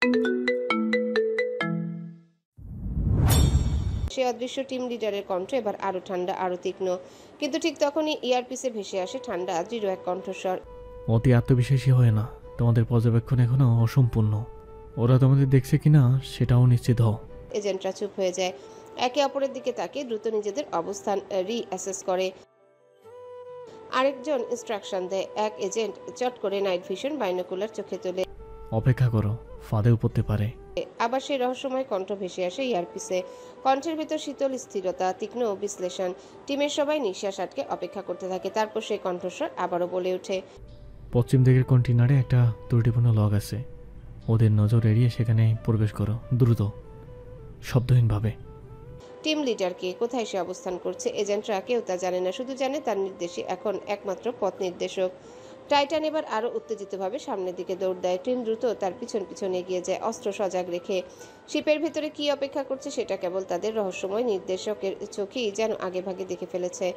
সে অদৃশ্য টিম লিডারের কণ্ঠ এবার আরো ঠান্ডা, আরো তীক্ষ্ণ। কিন্তু ঠিক তখনই ইয়ারপিসে ভেসে আসে ঠান্ডা দৃঢ় এক কণ্ঠস্বর। অতি আত্মবিশ্বাসী হয় না, তোমাদের পর্যবেক্ষণ এখনো অসম্পূর্ণ। ওরা তোমাদের দেখছে কিনা সেটাও নিশ্চিত হও। এজেন্টরা চুপ হয়ে যায়, একে অপরের দিকে তাকিয়ে দ্রুত নিজেদের অবস্থান রিঅ্যাসেস করে। আরেকজন ইনস্ট্রাকশন দেয়। এক এজেন্ট চট করে নাইট ভিশন বাইনোকুলার চোখে তোলে। অপেক্ষা করো, ফাঁদেও পড়তে পারে। আবার সেই রহস্যময় কণ্ঠ ভেসে আসে ইয়ারপিসে। কণ্ঠের ভেতর শীতল স্থিরতা, তীক্ষ্ণ বিশ্লেষণ। টিমের সবাই নিঃশ্বাস আটকে অপেক্ষা করতে থাকে। তারপর সেই কণ্ঠস্বর আবারও বলে ওঠে। পশ্চিম দিকের কন্টেনারে একটা ত্রুটিপূর্ণ লগ আছে। ওদের নজর এড়িয়ে সেখানে প্রবেশ করো, দ্রুত, শব্দহীনভাবে। টিম লিডারকে কোথায় সে অবস্থান করছে এজেন্টরা কেউ তা জানে না, শুধু জানে তার নির্দেশই এখন একমাত্র পথ নির্দেশক। টাইটান এবার আরো উত্তেজিতভাবে সামনের দিকে দৌড় দেয়। টিম দ্রুত তার পিছন পিছন এগিয়ে যায়, অস্ত্র সজাগ রেখে। শিপের ভিতরে কি অপেক্ষা করছে সেটা কেবল তাদের রহস্যময় নির্দেশকের চোখেই যেন আগে ভাগে দেখে ফেলেছে।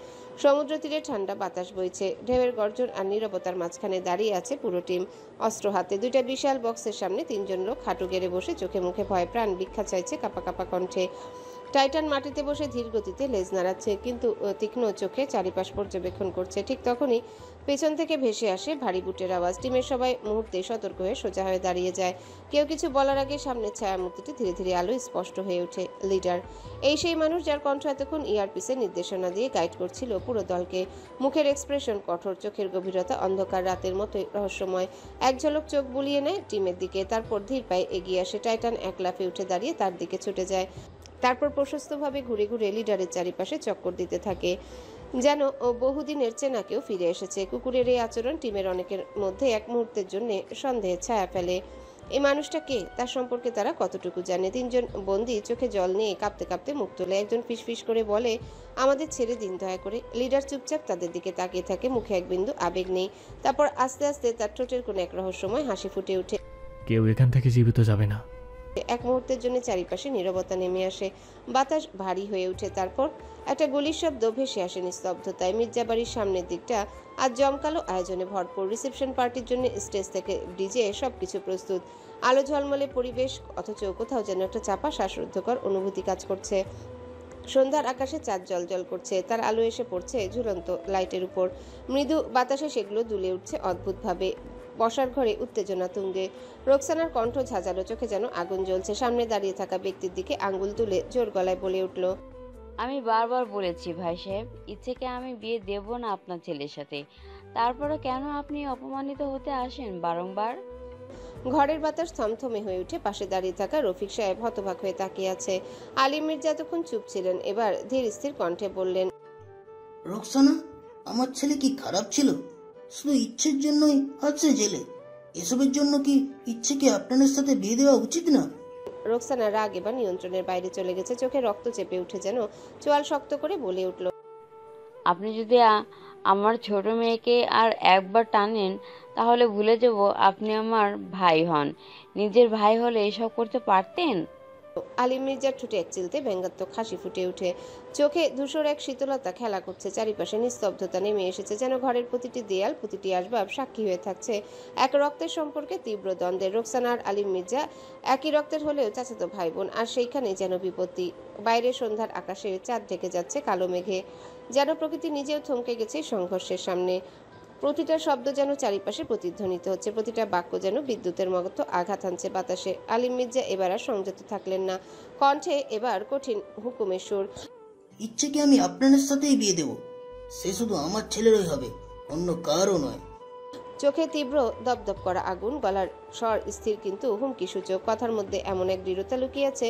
সমুদ্র তীরে ঠান্ডা বাতাস বইছে, ঢেউয়ের গর্জন আর নীরবতার মাঝখানে দাঁড়িয়ে আছে পুরো টিম, অস্ত্র হাতে। দুইটা বিশাল বক্সের সামনে তিনজন লোক হাঁটু গেড়ে বসে, চোখে মুখে ভয়, প্রাণ ভিক্ষা চাইছে কাঁপা কাঁপা কণ্ঠে। টাইটান মাটিতে বসে ধীর গতিতে লেজ নাড়াচ্ছে, কিন্তু তীক্ষ্ণ চোখে চারিপাশ পর্যবেক্ষণ করছে। ঠিক তখনই পেছন থেকে ভেসে আসে ভারী বুটের আওয়াজ। টিমের সবাই মুহূর্তে সতর্ক হয়ে সোজা হয়ে দাঁড়িয়ে যায়। কেউ কিছু বলার আগে সামনের ছায়ামূর্তিটি ধীরে ধীরে আলো স্পষ্ট হয়ে ওঠে। লিডার, এই সেই মানুষ যার কণ্ঠ এতক্ষণ ইয়ারপিসে নির্দেশনা দিয়ে গাইড করছিল পুরো দলকে। মুখের এক্সপ্রেশন কঠোর, চোখের গভীরতা অন্ধকার রাতের মতোই রহস্যময়। এক ঝলক চোখ বুলিয়ে নেয় টিমের দিকে, তারপর ধীর পায়ে এগিয়ে আসে। টাইটান এক লাফে উঠে দাঁড়িয়ে তার দিকে ছুটে যায়, তারপর প্রশস্তভাবে ঘুরে ঘুরে লিডারের চারিপাশে চক্কর দিতে থাকে, যেন বহুদিনের চেনা কেউ ফিরে এসেছে। কুকুরের এই আচরণ টিমের অনেকের মধ্যে এক মুহূর্তের জন্য সন্দেহের ছায়া ফেলে। এই মানুষটা কে, তার সম্পর্কে তারা কতটুকু জানে? তিনজন বন্দী চোখে জল নিয়ে কাঁপতে কাঁপতে মুখ তোলে। একজন ফিসফিস করে বলে, আমাদের ছেড়ে দিন দয়া করে। লিডার চুপচাপ তাদের দিকে তাকিয়ে থাকে, মুখে এক বিন্দু আবেগ নেই। তারপর আস্তে আস্তে তার ঠোঁটের কোণে এক রহস্যময় হাসি ফুটে ওঠে। কেউ এখান থেকে জীবিত যাবে না। এক মুহূর্তের জন্য চারিপাশে নীরবতা নেমে আসে, বাতাস ভারী হয়ে ওঠে। তারপর একটা গুলির শব্দ ভেসে আসে নিস্তব্ধতায়। মির্জাবাড়ির সামনের দিকটা আজ জমকালো আয়োজনে ভরপুর। রিসেপশন পার্টির জন্য স্টেজ থেকে ডিজে সবকিছু প্রস্তুত। আলো ঝলমলে পরিবেশ, অথচ কোথাও যেন একটা চাপা শ্বাসরুদ্ধকর অনুভূতি কাজ করছে। সন্ধ্যার আকাশে চাঁদ জলজল করছে, তার আলো এসে পড়ছে ঝুলন্ত লাইটের উপর। মৃদু বাতাসে সেগুলো দুলে উঠছে অদ্ভুতভাবে। বসার ঘরে উত্তেজনা তুঙ্গে। রোকসানার কণ্ঠ ঝাঁঝালো, চোখে যেন আগুন জ্বলছে। সামনে দাঁড়িয়ে থাকা ব্যক্তির দিকে আঙ্গুল তুলে জোর গলায় বলে উঠল, আমি বারবার বলেছি ভাই সাহেব, ইচ্ছেকে আমি বিয়ে দেব না আপনার ছেলের সাথে। তারপরে কেন আপনি অপমানিত হতে আসেন বারংবার? ঘরের বাতাস থমথমে হয়ে উঠে। পাশে দাঁড়িয়ে থাকা রফিক সাহেব হতবাক হয়ে তাকিয়ে আছে। আলী মির্জা এতক্ষণ চুপ ছিলেন, এবার ধীর স্থির কণ্ঠে বললেন, রোকসানা, আমার ছেলে কি খারাপ ছিল? শুধু ইচ্ছের জন্যই আছে জেলে? এসবের জন্য কি ইচ্ছেকে আপনাদের সাথে বিয়ে দেওয়া উচিত না? রোকসানা রাগ এবার নিয়ন্ত্রণের বাইরে চলে গেছে, চোখে রক্ত চেপে উঠে যেন চোয়াল শক্ত করে বলে উঠল, আপনি যদি আমার ছোট মেয়েকে আর একবার টানেন তাহলে ভুলে যাব আপনি আমার ভাই হন। নিজের ভাই হলে এসব করতে পারতেন? আলী মির্জার ঠোঁটে এক চিলতে ব্যঙ্গাত্মক হাসি ফুটে ওঠে, চোখে ধূসর এক শীতলতা খেলা করছে। চারিপাশে নিস্তব্ধতা নেমে এসেছে, যেন ঘরের প্রতিটি দেয়াল, প্রতিটি আসবাব সাক্ষী হয়ে থাকছে এক রক্তের সম্পর্কে তীব্র দ্বন্দ্বের। রোকসানা আর আলী মির্জা একই রক্তের হলেও চাচাতো ভাই বোন, আর সেইখানে যেন বিপত্তি। বাইরে সন্ধ্যার আকাশে চাঁদ ঢেকে যাচ্ছে কালো মেঘে, যেন প্রকৃতি নিজেও থমকে গেছে সংঘর্ষের সামনে। প্রতিটা শব্দ যেন চারিপাশে প্রতিধ্বনিত হচ্ছে, প্রতিটা বাক্য যেন বিদ্যুতের মতো আঘাত হানছে বাতাসে। আলী মির্জা এবার আর সংযত থাকলেন না, কণ্ঠে এবার কঠিন হুকুমের সুর। ইচ্ছেকে আমি আপনাদের সাথেই বিয়ে দেব। সে শুধু আমার ছেলেরই হবে, অন্য কারও নয়। চোখে তীব্র দপদপ করা আগুন, গলার স্বর স্থির কিন্তু হুমকি সূচক। কথার মধ্যে এমন এক দৃঢ়তা লুকিয়েছে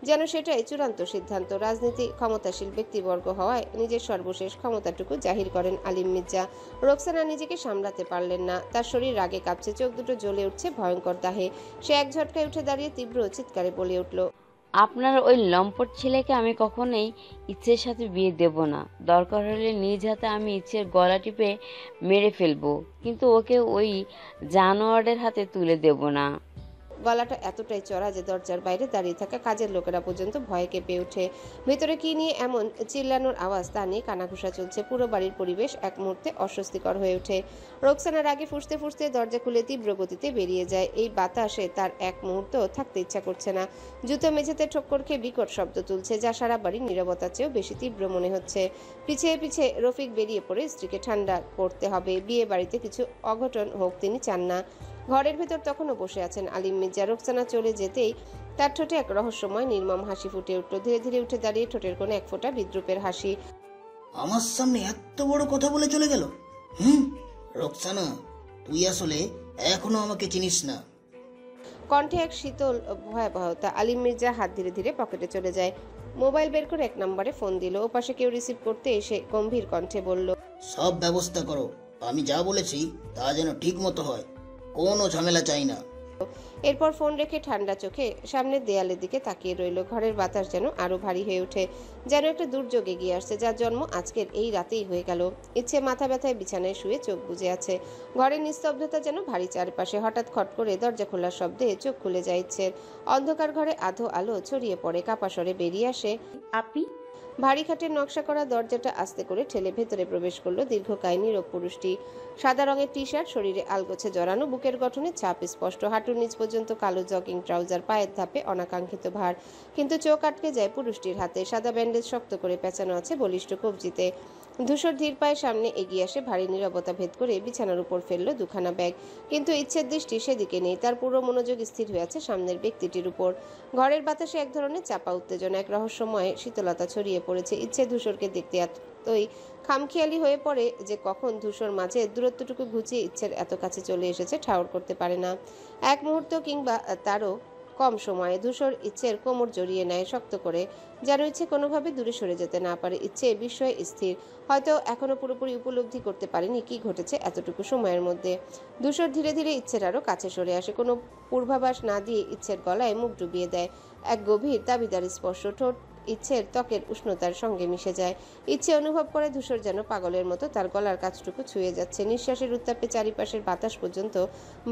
যেন সেটাই চূড়ান্ত সিদ্ধান্ত। রাজনীতি ক্ষমতাশীল ব্যক্তিবর্গ হওয়ায় নিজের সর্বশেষ ক্ষমতাটুকু জাহির করেন আলিম মির্জা। রোকসানা নিজেকে সামলাতে পারলেন না, তার শরীর রাগে কাঁপছে, চোখ দুটো জ্বলে উঠছে ভয়ঙ্কর দাহে। সে এক ঝটকায় উঠে দাঁড়িয়ে তীব্র চিৎকারে বলে উঠল, আপনার ওই লম্পট ছেলেকে আমি কখনোই ইচ্ছের সাথে বিয়ে দেব না। দরকার হলে নিজ হাতে আমি ইচ্ছের গলা টিপে মেরে ফেলবো, কিন্তু ওকে ওই জানোয়ারের হাতে তুলে দেব না। গলাটা এতটাই চড়া যে দরজার বাইরে দাঁড়িয়ে থাকা কাজের লোকেরা পর্যন্ত ভয়ে কেঁপে ওঠে। ভেতরে কি নিয়ে এমন চিল্লানোর আওয়াজ তা নিয়ে কানাঘুষা চলছে। পুরো বাড়ির পরিবেশ এক মুহূর্তে অস্বস্তিকর হয়ে ওঠে। রোকসানার আগে ফুঁসতে ফুঁসতে দরজা খুলে তীব্র গতিতে বেরিয়ে যায়। এই বাতাসে তার এক মুহূর্ত থাকতে ইচ্ছা করছে না। জুতো মেঝেতে ঠক্কর খেয়ে বিকট শব্দ তুলছে, যা সারা বাড়ির নীরবতার চেয়েও বেশি তীব্র মনে হচ্ছে। পিছিয়ে পিছিয়ে রফিক বেরিয়ে পড়ে স্ত্রীকে ঠান্ডা করতে হবে। বিয়ে বাড়িতে কিছু অঘটন হোক তিনি চান না। ঘরের ভেতর তখনও বসে আছেন আলিম মির্জা। রোকসানা চলে যেতেই তার ঠোঁটে এক রহস্যময় নির্মম হাসি ফুটে উঠল। ধীরে ধীরে উঠে দাঁড়িয়ে ঠোঁটের কোণে এক ফোঁটা বিদ্রুপের হাসি। আমার সামনে এত বড় কথা বলে চলে গেল। রোকসানা, তুই আসলে এখনো আমাকে চিনিস না। কণ্ঠে এক শীতল ভয়াবহতা। আলিম মির্জা হাত ধীরে ধীরে পকেটে চলে যায়। মোবাইল বের করে এক নম্বরে ফোন দিল। ওপাশে কেউ রিসিভ করতে এসে গম্ভীর কণ্ঠে বলল, সব ব্যবস্থা করো, আমি যা বলেছি তা যেন ঠিক মতো হয়, কোনো ঝামেলা চাই না। এরপর ফোন রেখে ঠান্ডা চোখে সামনের দেয়ালের দিকে তাকিয়ে রইল। ঘরের বাতাস যেন আরো ভারী হয়ে ওঠে, যেন একটা দুর্যোগ এগিয়ে আসছে, যার জন্ম আজকের এই রাতেই হয়ে গেল। ইচ্ছে মাথা ব্যথায় বিছানায় শুয়ে চোখ বুজে আছে। ঘরের নিস্তব্ধতা যেন ভারী চারপাশে। হঠাৎ খট করে দরজা খোলার শব্দে চোখ খুলে যায় ইচ্ছের। অন্ধকার ঘরে আধো আলো ছড়িয়ে পড়ে। কাপা স্বরে বেরিয়ে আসে, আপনি? ভারী খাটের নকশা করা দরজাটা আস্তে করে ঠেলে ভেতরে প্রবেশ করলো দীর্ঘকায় নীরব পুরুষটি। সাদা রঙের টি শার্ট, শরীরে আলগোছে জড়ানো, বুকের গঠনে ছাপ স্পষ্ট, হাঁটুর নিচ পর্যন্ত কালো জগিং ট্রাউজার, পায়ের ধাপে অনাকাঙ্ক্ষিত ভার। কিন্তু চোখ আটকে যায় পুরুষটির হাতে। সাদা ব্যান্ডেজ শক্ত করে পেঁচানো আছে বলিষ্ঠ কবজিতে। ধূসর ধীর পায়ে সামনে এগিয়ে আসে, ভারী নীরবতা ভেদ করে বিছানার উপর ফেললো দুখানা ব্যাগ। কিন্তু ইচ্ছের দৃষ্টি সেদিকে নেই। তার পুরো মনোযোগ স্থির হয়ে আছে সামনের ব্যক্তিটির উপর। ঘরের বাতাসে এক ধরনের চাপা উত্তেজনা, এক রহস্যময় শীতলতা ছড়িয়ে পড়েছে। ইচ্ছে ধূসরকে দেখতে এতই খামখেয়ালি হয়ে পড়ে যে কখন ধূসর মাঝে দূরত্বটুকু ঘুচিয়ে ইচ্ছের এত কাছে চলে এসেছে ঠাউর করতে পারে না। এক মুহূর্ত কিংবা তারও কম সময়ে ধূসর ইচ্ছের কোমর জড়িয়ে নেয় শক্ত করে, যেন ইচ্ছে কোনোভাবে দূরে সরে যেতে না পারে। ইচ্ছে বিস্ময়ে স্থির, হয়তো এখনো পুরোপুরি উপলব্ধি করতে পারেনি কি ঘটেছে এতটুকু সময়ের মধ্যে। ধূসর ধীরে ধীরে ইচ্ছের আরও কাছে সরে আসে। কোনো পূর্বাভাস না দিয়ে ইচ্ছের গলায় মুখ ডুবিয়ে দেয়। এক গভীর দাবিদার স্পর্শ ঠোঁট ইচ্ছের ত্বকের উষ্ণতার সঙ্গে মিশে যায়। ইচ্ছে অনুভব করে ধূসর যেন পাগলের মতো তার গলার কাছটুকু ছুঁয়ে যাচ্ছে। নিঃশ্বাসের উত্তাপে চারিপাশের বাতাস পর্যন্ত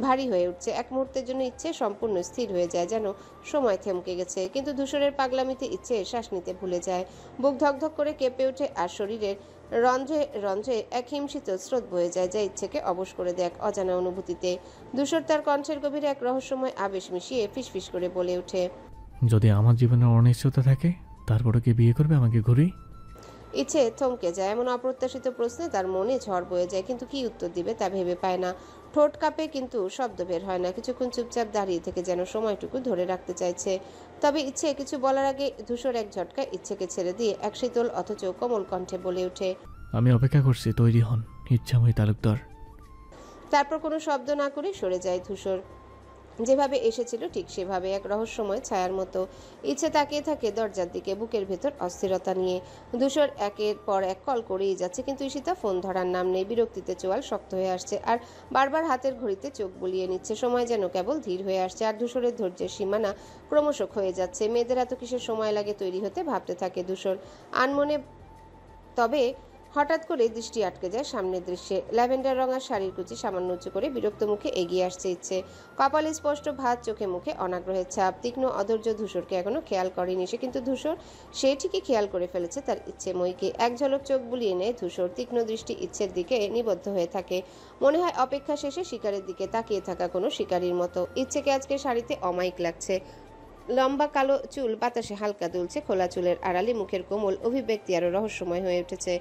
ভারী হয়ে উঠছে। এক মুহূর্তের জন্য ইচ্ছে সম্পূর্ণ স্থির হয়ে যায়, যেন সময় থমকে গেছে। কিন্তু ধূসরের পাগলামিতে ইচ্ছে শ্বাস নিতে ভুলে যায়। বুক ধকধক করে কেঁপে ওঠে আর শরীরের রন্ধ্রে রন্ধ্রে এক হিমশীতল স্রোত বয়ে যায়, যা ইচ্ছেকে অবশ করে দেয় এক অজানা অনুভূতিতে। ধূসর তার কণ্ঠের গভীরে এক রহস্যময় আবেশ মিশিয়ে ফিসফিস করে বলে ওঠে, যদি আমার জীবনে অনিশ্চয়তা থাকে, তারপরে কি বিয়ে করবে আমাকে ঘুরি? ইচ্ছে থমকে যায়। এমন অপ্রত্যাশিত প্রশ্নে তার মনে ঝড় বয়ে যায়, কিন্তু কি উত্তর দিবে তা ভেবে পায় না। ঠোঁট কাঁপে, কিন্তু শব্দ বের হয় না। কিছুক্ষণ চুপচাপ দাঁড়িয়ে থেকে যেন সময়টুকু ধরে রাখতে চাইছে। তবে ইচ্ছে কিছু বলার আগে ধূসর এক ঝটকা ইচ্ছেকে ছেড়ে দিয়ে এক শীতল অথচ কোমল কণ্ঠে বলে ওঠে, আমি অপেক্ষা করছি, তৈরি হন, ইচ্ছাময়ী তালুকদার। তারপর কোনো শব্দ না করে সরে যায় ধূসর। যেভাবে এসেছিল ঠিক সেভাবে, এক রহস্যময় ছায়ার মতো। ইচ্ছে তাকিয়ে থাকে দরজার দিকে, বুকের ভেতর অস্থিরতা নিয়ে। ধূসর একের পর এক কল করেই যাচ্ছে, কিন্তু ঈশিতা ফোন ধরার নাম নেই। বিরক্তিতে চোয়াল শক্ত হয়ে আসছে আর বারবার হাতের ঘড়িতে চোখ বুলিয়ে নিচ্ছে। সময় যেন কেবল ধীর হয়ে আসছে আর ধূসরের ধৈর্যের সীমানা ক্রমশ হয়ে যাচ্ছে। মেয়েদের এত কিসের সময় লাগে তৈরি হতে ভাবতে থাকে ধূসর আনমনে। তবে হঠাৎ করে দৃষ্টি আটকে যায় সামনের দৃশ্যে। ল্যাভেন্ডার রঙা শাড়ির কুচি সামান্য উঁচু করে বিরক্ত মুখে এগিয়ে আসছে ইচ্ছে। কপালে স্পষ্ট ভাঁজ, চোখে মুখে অনাগ্রহের ছাপ। তীক্ষ্ণ অধৈর্য ধূসরকে এখনো খেয়াল করেনি সে, কিন্তু ধূসর সে ঠিকই খেয়াল করে ফেলেছে তার ইচ্ছে মইকে। এক ঝলক চোখ বুলিয়ে নেয় ধূসর। তীক্ষ্ণ দৃষ্টি ইচ্ছের দিকে নিবদ্ধ হয়ে থাকে। মনে হয় অপেক্ষা শেষে শিকারের দিকে তাকিয়ে থাকা কোনো শিকারীর মতো। ইচ্ছেকে আজকে শাড়িতে অমায়িক লাগছে। লম্বা কালো চুল বাতাসে হালকা দুলছে, খোলা চুলের আড়ালে মুখের কোমল অভিব্যক্তি আরো রহস্যময় হয়ে উঠেছে।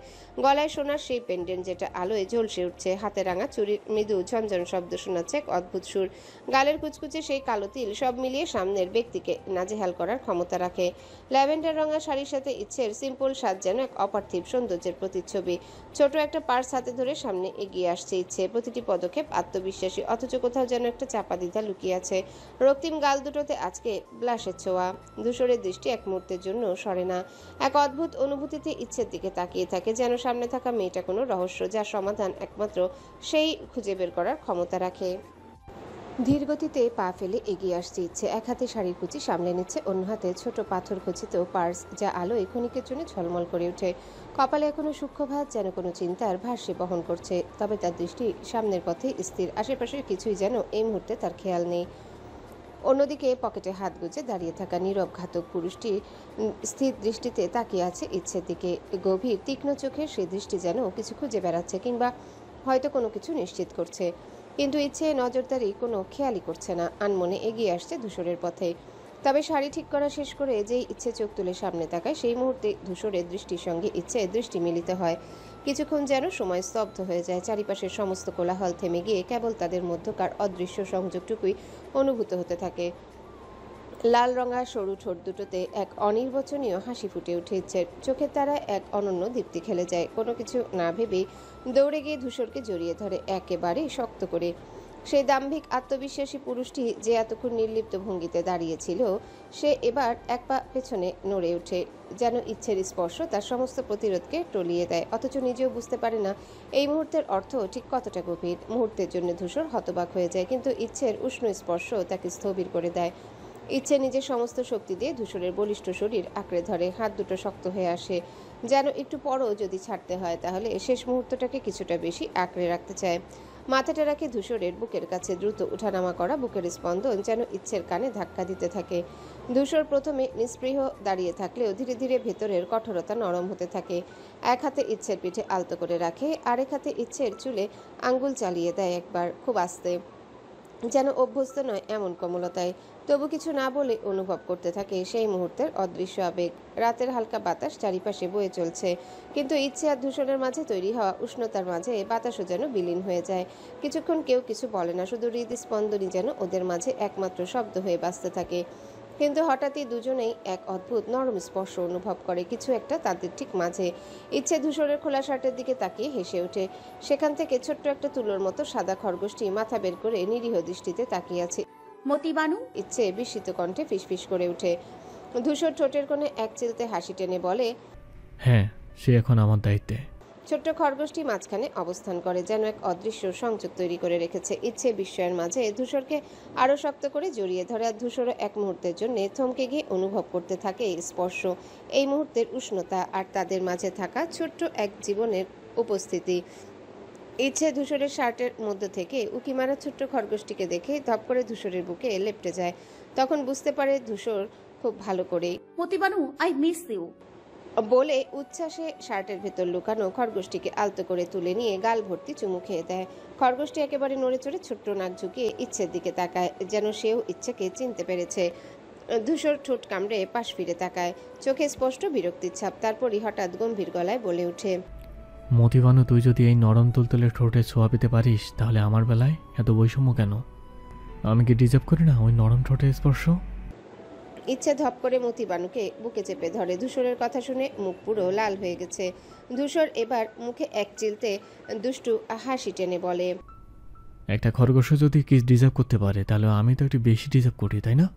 গলায় সোনার সেই পেন্ডেন্ট যেটা আলোয় ঝলসে উঠছে। হাতে রাঙা চুরির মৃদু ঝনঝন শব্দ শোনাচ্ছে এক অদ্ভুত সুর। গালের কুচকুচে সেই কালো তিল সব মিলিয়ে সামনের ব্যক্তিকে নাজেহাল করার ক্ষমতা রাখে। ল্যাভেন্ডার রঙা শাড়ির সাথে ইচ্ছের সিম্পল সাজ যেন এক অপার্থিব সৌন্দর্যের প্রতিচ্ছবি। ছোট একটা পার্স হাতে ধরে সামনে এগিয়ে আসছে ইচ্ছে। প্রতিটি পদক্ষেপ আত্মবিশ্বাসী, অথচ কোথাও যেন একটা চাপা দ্বিধা লুকিয়ে আছে। রক্তিম গাল দুটোতে আজকে ব্লাশের ছোঁয়া। ধূসরের দৃষ্টি এক মুহূর্তের জন্য সরে না। এক অদ্ভুত অনুভূতিতে ইচ্ছের দিকে তাকিয়ে থাকে, যেন সামনে থাকা মেয়েটা কোনো রহস্য, যার সমাধান একমাত্র সেই খুঁজে বের করার ক্ষমতা রাখে। ধীর গতিতে পা ফেলে এগিয়ে আসছে ইচ্ছে। এক হাতে শাড়ির কুচি সামলে নিচ্ছে, অন্য হাতে ছোট পাথর খচিত পার্স, যা আলোয় ক্ষণিকের জন্য ঝলমল করে ওঠে। কপালে এখনো সূক্ষ্ম ভাঁজ, যেন কোনো চিন্তার ভার সে বহন করছে। তবে তার দৃষ্টি সামনের পথে স্থির। আশেপাশের কিছুই যেন এই মুহূর্তে তার খেয়াল নেই। অন্যদিকে পকেটে হাত গুজে দাঁড়িয়ে থাকা নীরব ঘাতক পুরুষটি স্থির দৃষ্টিতে তাকিয়ে আছে ইচ্ছের দিকে। গভীর তীক্ষ্ণ চোখের সে দৃষ্টি যেন কিছু খুঁজে বেড়াচ্ছে কিংবা হয়তো কোনো কিছু নিশ্চিত করছে, কিন্তু ইচ্ছে নজরদারি কোনো খেয়ালই করছে না। আনমনে এগিয়ে আসছে ধূসরের পথে। তবে শাড়ি ঠিক করা শেষ করে যেই ইচ্ছে চোখ তুলে সামনে তাকায়, সেই মুহূর্তে ধূসরের দৃষ্টির সঙ্গে ইচ্ছে দৃষ্টি মিলিত হয়। কিছুক্ষণ যেন সময় স্তব্ধ হয়ে যায়। চারিপাশের সমস্ত কোলাহল থেমে গিয়ে কেবল তাদের মধ্যকার অদৃশ্য সংযোগটুকুই অনুভূত হতে থাকে। লাল রঙা সরু ঠোঁট দুটোতে এক অনির্বচনীয় হাসি ফুটে উঠে ইচ্ছের। চোখের তারায় এক অনন্য দীপ্তি খেলে যায়। কোনো কিছু না ভেবেই দৌড়ে গিয়ে ধূসরকে জড়িয়ে ধরে একেবারেই শক্ত করে। সেই দাম্ভিক আত্মবিশ্বাসী পুরুষটি যে এতক্ষণ নির্লিপ্ত ভঙ্গিতে দাঁড়িয়েছিল, সে এবার এক পা পেছনে নড়ে ওঠে, যেন ইচ্ছের স্পর্শ তার সমস্ত প্রতিরোধকে টলিয়ে দেয়। অথচ নিজেও বুঝতে পারে না এই মুহূর্তের অর্থ ঠিক কতটা গভীর। মুহূর্তের জন্য ধূসর হতবাক হয়ে যায়, কিন্তু ইচ্ছের উষ্ণ স্পর্শ তাকে স্থবির করে দেয়। ইচ্ছে নিজের সমস্ত শক্তি দিয়ে ধূসরের বলিষ্ঠ শরীর আঁকড়ে ধরে। হাত দুটো শক্ত হয়ে আসে, যেন একটু পরও যদি ছাড়তে হয় তাহলে শেষ মুহূর্তটাকে কিছুটা বেশি আঁকড়ে রাখতে চায়। মাথাটা রাখে ধূসরের বুকের কাছে। দ্রুত উঠানামা করা বুকের স্পন্দন যেন ইচ্ছের কানে ধাক্কা দিতে থাকে। ধূসর প্রথমে নিস্পৃহ দাঁড়িয়ে থাকলেও ধীরে ধীরে ভেতরের কঠোরতা নরম হতে থাকে। এক হাতে ইচ্ছের পিঠে আলতো করে রাখে, আরেক হাতে ইচ্ছের চুলে আঙ্গুল চালিয়ে দেয় একবার, খুব আস্তে, যেন অভ্যস্ত নয় এমন কোমলতায়। তবু কিছু না বলে অনুভব করতে থাকে সেই মুহূর্তের অদৃশ্য আবেগ। রাতের হালকা বাতাস চারিপাশে বয়ে চলছে, কিন্তু ইচ্ছে আর ধূসরের মাঝে তৈরি হওয়া উষ্ণতার মাঝে বাতাসও যেন বিলীন হয়ে যায়। কিছুক্ষণ কেউ কিছু বলে না, শুধু হৃদস্পন্দনই যেন ওদের মাঝে একমাত্র শব্দ হয়ে বাজতে থাকে। কিন্তু হঠাৎই দুজনেই এক অদ্ভুত নরম স্পর্শ অনুভব করে, কিছু একটা তাদের ঠিক মাঝে। ইচ্ছে ধূসরের খোলা শার্টের দিকে তাকিয়ে হেসে ওঠে। সেখান থেকে ছোট্ট একটা তুলোর মতো সাদা খরগোশটি মাথা বের করে নিরীহ দৃষ্টিতে তাকিয়ে আছে। মতিবানু, ইচ্ছে বিস্মিত কণ্ঠে ফিসফিস করে ওঠে। ধূসর ঠোঁটের কোণে এক চিলতে হাসি টেনে বলে, হ্যাঁ, সে এখন আমার দায়িত্বে। ছোট্ট খরগোশটি মাঝখানে অবস্থান করে, যেন এক অদৃশ্য সংযোগ তৈরি করে রেখেছে। ইচ্ছে বিস্ময়ের মাঝে ধূসরকে আরো শক্ত করে জড়িয়ে ধরে, আর ধূসরও এক মুহূর্তের জন্য থমকে গিয়ে অনুভব করতে থাকে এই স্পর্শ, এই মুহূর্তের উষ্ণতা, আর তাদের মাঝে থাকা ছোট্ট এক জীবনের উপস্থিতি। ইচ্ছে ধূসরের শার্টের মধ্যে থেকে উকি মারা ছোট্ট খরগোশটিকে দেখে ধপ করে ধূসরের বুকে লেপ্টে যায়। তখন বুঝতে পারে ধূসর খুব ভালো করেই মতিবানু, আই মিস ইউ। বলে উচ্ছ্বাসে শার্টের ভেতর লুকানো খরগোশটিকে আলতো করে তুলে নিয়ে গাল ভর্তি চুমু খেয়ে দেয়। খরগোশটি একেবারে নড়ে চড়ে ছোট্ট নাক ঝুঁকিয়ে ইচ্ছের দিকে তাকায়, যেন সেও ইচ্ছেকে চিনতে পেরেছে। ধূসর ঠোঁট কামড়ে পাশ ফিরে তাকায়, চোখে স্পষ্ট বিরক্তির ছাপ। তারপরই হঠাৎ গম্ভীর গলায় বলে ওঠে, মতিবানু, তুই যদি এই নরম তুলতুলে ঠোঁটে ছোঁয়া পেতে পারিস, তাহলে আমার বেলায় এত বৈষম্য কেন? আমি কি ডিজার্ভ করি না ওই নরম ঠোঁটের স্পর্শ? ইচ্ছে ধপ করে মতিবানুকে বুকে চেপে ধরে। ধূসরের কথা শুনে মুখ পুরো লাল হয়ে গেছে। ধূসর এবার মুখে এক চিলতে দুষ্টু হাসি টেনে বলে, একটা খরগোশ যদি কিস ডিজার্ভ করতে পারে, তাহলে আমি তো একটু বেশি ডিজার্ভ করি, তাই না?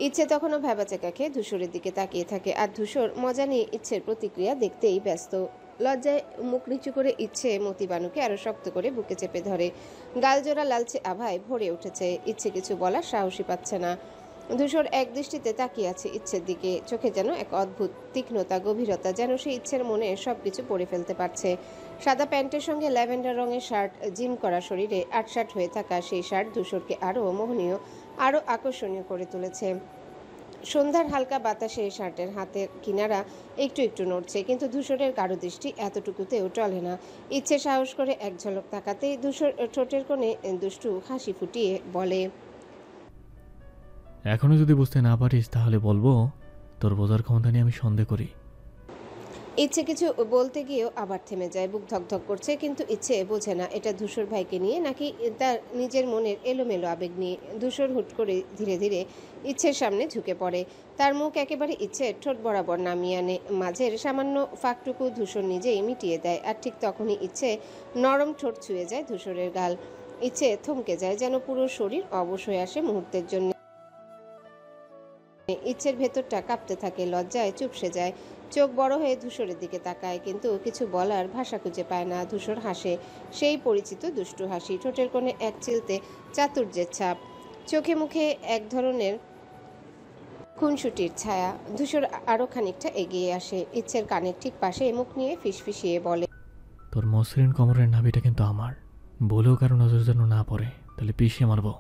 ইচ্ছে তখনও ভ্যাবাচেকা খেয়ে ধূসরের দিকে তাকিয়ে থাকে, আর ধূসর মজা নিয়ে ইচ্ছের প্রতিক্রিয়া দেখতেই ব্যস্ত। লজ্জায় মুখ নিচু করে ইচ্ছে মতিবানুকে আরো শক্ত করে বুকে চেপে ধরে। গালজোড়া লালচে আভায় ভরে উঠেছে। ইচ্ছে কিছু বলার সাহসী পাচ্ছে না। ধূসর এক দৃষ্টিতে তাকিয়ে আছে ইচ্ছের দিকে, চোখে যেন এক অদ্ভুত তীক্ষ্ণতা, গভীরতা, যেন সে ইচ্ছের মনে সবকিছু পড়ে ফেলতে পারছে। সাদা প্যান্টের সঙ্গে ল্যাভেন্ডার রঙের শার্ট, জিম করা শরীরে আটসাট হয়ে থাকা সেই শার্ট ধূসরকে আরও মোহনীয়, আরও আকর্ষণীয় করে তুলেছে। সন্ধ্যার হালকা বাতাসে শার্টের হাতের কিনারা একটু একটু নড়ছে, কিন্তু ধূসরের গাঢ় দৃষ্টি এতটুকুতেও টলে না। ইচ্ছে সাহস করে এক ঝলক তাকাতেই ধূসর ঠোঁটের কোণে দুষ্টু হাসি ফুটিয়ে বলে, এখনো যদি বুঝতে না পারিস, তাহলে বলবো তোর বোঝার ক্ষমতা নিয়ে আমি সন্দেহ করি। ইচ্ছে কিছু বলতে গিয়েও আবার থেমে যায়। বুক ধকধক করছে, কিন্তু ইচ্ছে বোঝে না এটা ধূসর ভাইকে নিয়ে নাকি তার নিজের মনের এলোমেলো আবেগ নিয়ে। ধূসর হুট করে ধীরে ধীরে ইচ্ছের সামনে ঝুঁকে পড়ে। তার মুখ একেবারে ইচ্ছের ঠোঁট বরাবর নামিয়ে আনে। মাঝের সামান্য ফাঁকটুকু ধূসর নিজেই মিটিয়ে দেয়, আর ঠিক তখনই ইচ্ছে নরম ঠোঁট ছুঁয়ে যায় ধূসরের গাল। ইচ্ছে থমকে যায়, যেন পুরো শরীর অবশ হয়ে আসে মুহূর্তের জন্য। ইচ্ছের ভেতরটা কাঁপতে থাকে, লজ্জায় চুপসে যায়। চোখ বড় হয়ে ধূসরের দিকে তাকায়, কিন্তু কিছু বলার ভাষা খুঁজে পায় না। ধূসর হাসে, সেই পরিচিত দুষ্টু হাসি। ঠোঁটের কোণে এক চিলতে চাতুর্যের ছাপ, চোখে মুখে এক ধরনের খুনসুটির ছায়া। ধূসর আরো খানিকটা এগিয়ে আসে, ইচ্ছের কানের ঠিক পাশে মুখ নিয়ে ফিসফিসিয়ে বলে, তোর মসৃণ কোমরের নাভিটা কিন্তু আমার, বলেও কারো নজর যেন না পড়ে, তাহলে পিষিয়ে মারবো।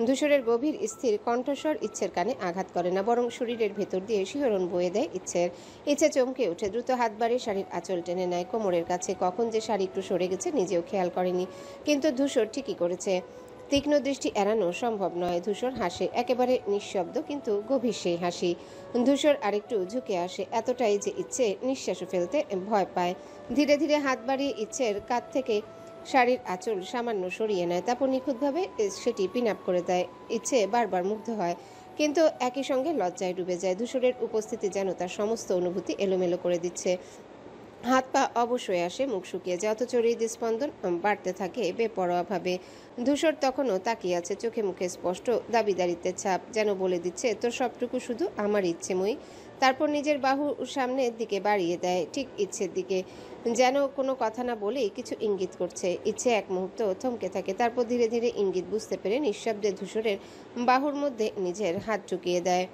ধূসরের গভীর স্থির কণ্ঠস্বর ইচ্ছের কানে আঘাত করে না, বরং শরীরের ভেতর দিয়ে শিহরণ বয়ে দেয় ইচ্ছে চমকে ওঠে, দ্রুত হাত বাড়িয়ে শাড়ির আঁচল টেনে নেয় কোমরের কাছে। কখন যে শাড়ি একটু সরে গেছে নিজেও খেয়াল করেনি, কিন্তু ধূসর ঠিকই করেছে। তীক্ষ্ণ দৃষ্টি এড়ানো সম্ভব নয়। ধূসর হাসে, একেবারে নিঃশব্দ কিন্তু গভীর সেই হাসি। ধূসর আরেকটু ঝুঁকে আসে, এতটাই যে ইচ্ছে নিঃশ্বাসও ফেলতে ভয় পায়। ধীরে ধীরে হাত বাড়িয়ে ইচ্ছের কাঁধ থেকে শাড়ির আঁচল সামান্য সরিয়ে নেয়, তারপর নিখুঁতভাবে সেটি পিন আপ করে দেয়। ইচ্ছে বারবার মুগ্ধ হয়, কিন্তু একই সঙ্গে লজ্জায় ডুবে যায়। ধূসরের উপস্থিতি যেন তার সমস্ত অনুভূতি এলোমেলো করে দিচ্ছে। হাত পা অবশ হয়ে আসে, মুখ শুকিয়ে যায়, অথচ হৃদস্পন্দন বাড়তে থাকে বেপরোয়াভাবে। ধূসর তখনও তাকিয়ে আছে, চোখে মুখে স্পষ্ট দাবিদারিত্বের ছাপ, যেন বলে দিচ্ছে তোর সবটুকু শুধু আমার ইচ্ছেময়ী। তারপর নিজের বাহু সামনের দিকে বাড়িয়ে দেয়, ঠিক ইচ্ছের দিকে, যেন কোনো কথা না বলেই কিছু ইঙ্গিত করছে। ইচ্ছে এক মুহূর্ত থমকে থাকে, তারপর ধীরে ধীরে ইঙ্গিত বুঝতে পেরে নিঃশব্দে ধূসরের বাহুর মধ্যে নিজের হাত ঢুকিয়ে দেয়।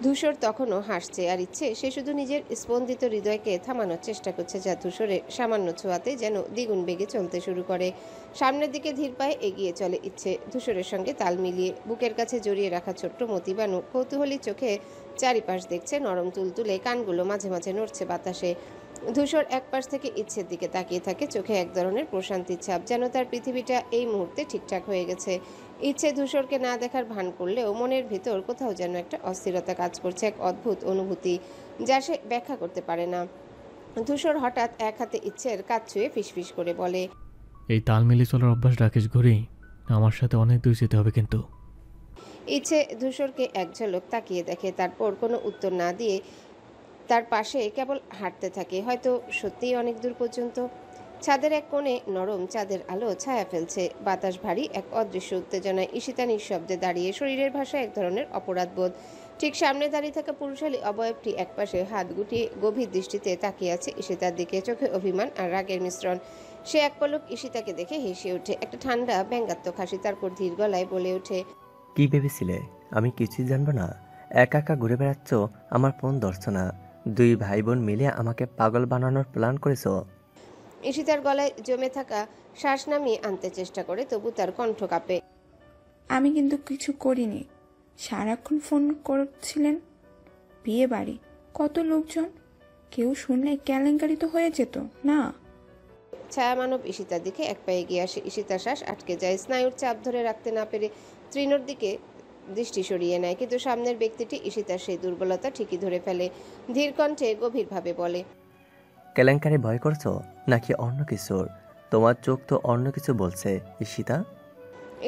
ধূসর তখনও হাসছে, আর ইচ্ছে সে শুধু নিজের স্পন্দিত হৃদয়কে থামানোর চেষ্টা করছে, যা ধূসরের সামান্য ছোঁয়াতে যেন দ্বিগুণ বেগে চলতে শুরু করে। সামনের দিকে ধীর পায়ে এগিয়ে চলে ইচ্ছে, ধূসরের সঙ্গে তাল মিলিয়ে। বুকের কাছে জড়িয়ে রাখা ছোট্ট মতিবানু কৌতূহলী চোখে চারিপাশ দেখছে, নরম তুলতুলে কানগুলো মাঝে মাঝে নড়ছে বাতাসে। ধূসর এক পাশ থেকে ইচ্ছের দিকে তাকিয়ে থাকে, চোখে এক ধরনের প্রশান্তির ছাপ, যেন তার পৃথিবীটা এই মুহূর্তে ঠিকঠাক হয়ে গেছে। ইচ্ছে ধূসরকে না দেখার ভান করলেও মনের ভিতর কোথাও যেন একটা অস্থিরতা কাজ করছে, এক অদ্ভুত অনুভূতি যা সে ব্যাখ্যা করতে পারে না। ধূসর হঠাৎ এক হাতে ইচ্ছের কাজ ছুঁয়ে ফিসফিস করে বলে, এই তাল মিলিয়ে চলার অভ্যাস রাকেশ ঘড়ি, আমার সাথে অনেক দূর যেতে হবে কিন্তু। ইচ্ছে ধূসরকে এক ঝলক তাকিয়ে দেখে, তারপর কোনো উত্তর না দিয়ে তার পাশে কেবল হাঁটতে থাকে, হয়তো সত্যিই অনেক দূর পর্যন্ত। ছাদের এক কোণে নরম চাঁদের আলো ছায়া ফেলছে, বাতাস ভারী এক অদৃশ্য উত্তেজনায়। ঈশিতা নিঃশব্দে দাঁড়িয়ে, শরীরের ভাষায় এক ধরনের অপরাধবোধ। ঠিক সামনে দাঁড়িয়ে থাকা পুরুষালী অবয়বটি একপাশে হাত গুটিয়ে গভীর দৃষ্টিতে তাকিয়ে আছে ঈশিতার দিকে, চোখে অভিমান আর রাগের মিশ্রণ। সে এক পলক ঈশিতাকে দেখে হেসে ওঠে, একটা ঠান্ডা ব্যঙ্গাত্মক হাসি, তারপর ধীর গলায় বলে ওঠে, কি ভেবেছিলে আমি কিছুই জানবো না? একা একা ঘুরে বেড়াচ্ছ, আমার ফোন ধরছো না, দুই ভাই বোন মিলে আমাকে পাগল বানানোর প্ল্যান করেছো। ঈশিতার গলায় জমে থাকা শ্বাস নামিয়ে আনতে চেষ্টা করে, তবু তার কণ্ঠ কাঁপে। আমি কিন্তু কিছু করিনি। সারাক্ষণ ফোন করছিলেন। বিয়ে বাড়ি, কত লোকজন, কেউ শুনলে কেলেঙ্কারি তো হয়ে যেত না। ছায়ামানব ঈশিতার দিকে এক পায়ে এগিয়ে আসে, ঈশিতার শ্বাস আটকে যায়। স্নায়ুর চাপ ধরে রাখতে না পেরে তৃণর দিকে দৃষ্টি সরিয়ে নেয়, কিন্তু সামনের ব্যক্তিটি ঈশিতার সেই দুর্বলতা ঠিকই ধরে ফেলে। ধীর কণ্ঠে গভীরভাবে বলে, কেলেঙ্কারি ভয় করছো নাকি অন্য কিছুর? তোমার চোখ তো অন্য কিছু বলছে ঈশিতা।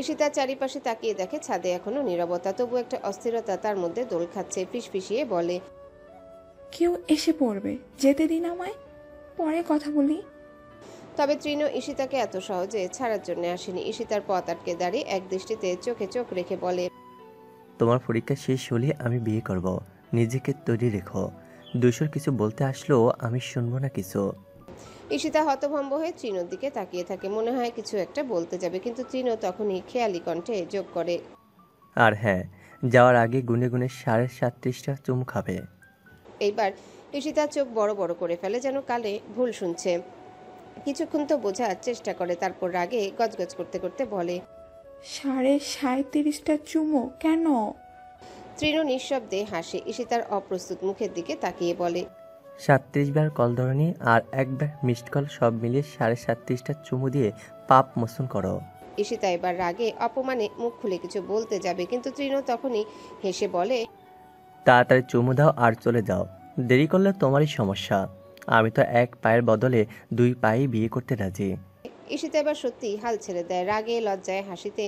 ঈশিতা চারিপাশে তাকিয়ে দেখে, ছাদে এখনো নীরবতা, তবু একটা অস্থিরতা তার মধ্যে দোল খাচ্ছে। ফিসফিসিয়ে বলে, কেউ এসে পড়বে, যেতে দিন আমায়, পরে কথা বলি। তবে তৃণ ঈশিতাকে এত সহজে ছাড়ার জন্য আসেনি। ঈশিতার পথ আটকে দাঁড়িয়ে এক দৃষ্টিতে চোখে চোখ রেখে বলে, তোমার পরীক্ষা শেষ হলে আমি বিয়ে করব, নিজেকে তৈরি রেখো। দুশোর কিছু বলতে আসলেও আমি শুনবো না কিছু। ঈশিতা হতভম্ব হয়ে তৃণর দিকে তাকিয়ে থাকে, মনে হয় কিছু একটা বলতে যাবে, কিন্তু তৃণ তখনই খেয়ালি কণ্ঠে যোগ করে, আর হ্যাঁ, যাওয়ার আগে গুনে গুনে 37.5টা চুম খাবে। এইবার ঈশিতার চোখ বড় বড় করে ফেলে, যেন কালে ভুল শুনছে। কিছুক্ষণ তো বোঝার চেষ্টা করে, তারপর রাগে গজগজ করতে করতে বলে, 37.5টা চুমো কেন? তৃণ নিঃশব্দে হাসে, ঈশিতার অপ্রস্তুত মুখের দিকে তাকিয়ে বলে, 37 বার কল ধরনি আর একবার মিসড কল, সব মিলিয়ে 37.5টা চুমু দিয়ে পাপ মোচন করো। ঈশিতা এবার রাগে অপমানে মুখ খুলে কিছু বলতে যাবে, কিন্তু তৃণ তখনই হেসে বলে, তাড়াতাড়ি চুমু দাও আর চলে যাও, দেরি করলে তোমারই সমস্যা। আমি তো এক পায়ের বদলে দুই পায়ে বিয়ে করতে রাজি। ঈশিতা এবার সত্যি হাল ছেড়ে দেয়, রাগে লজ্জায় হাসিতে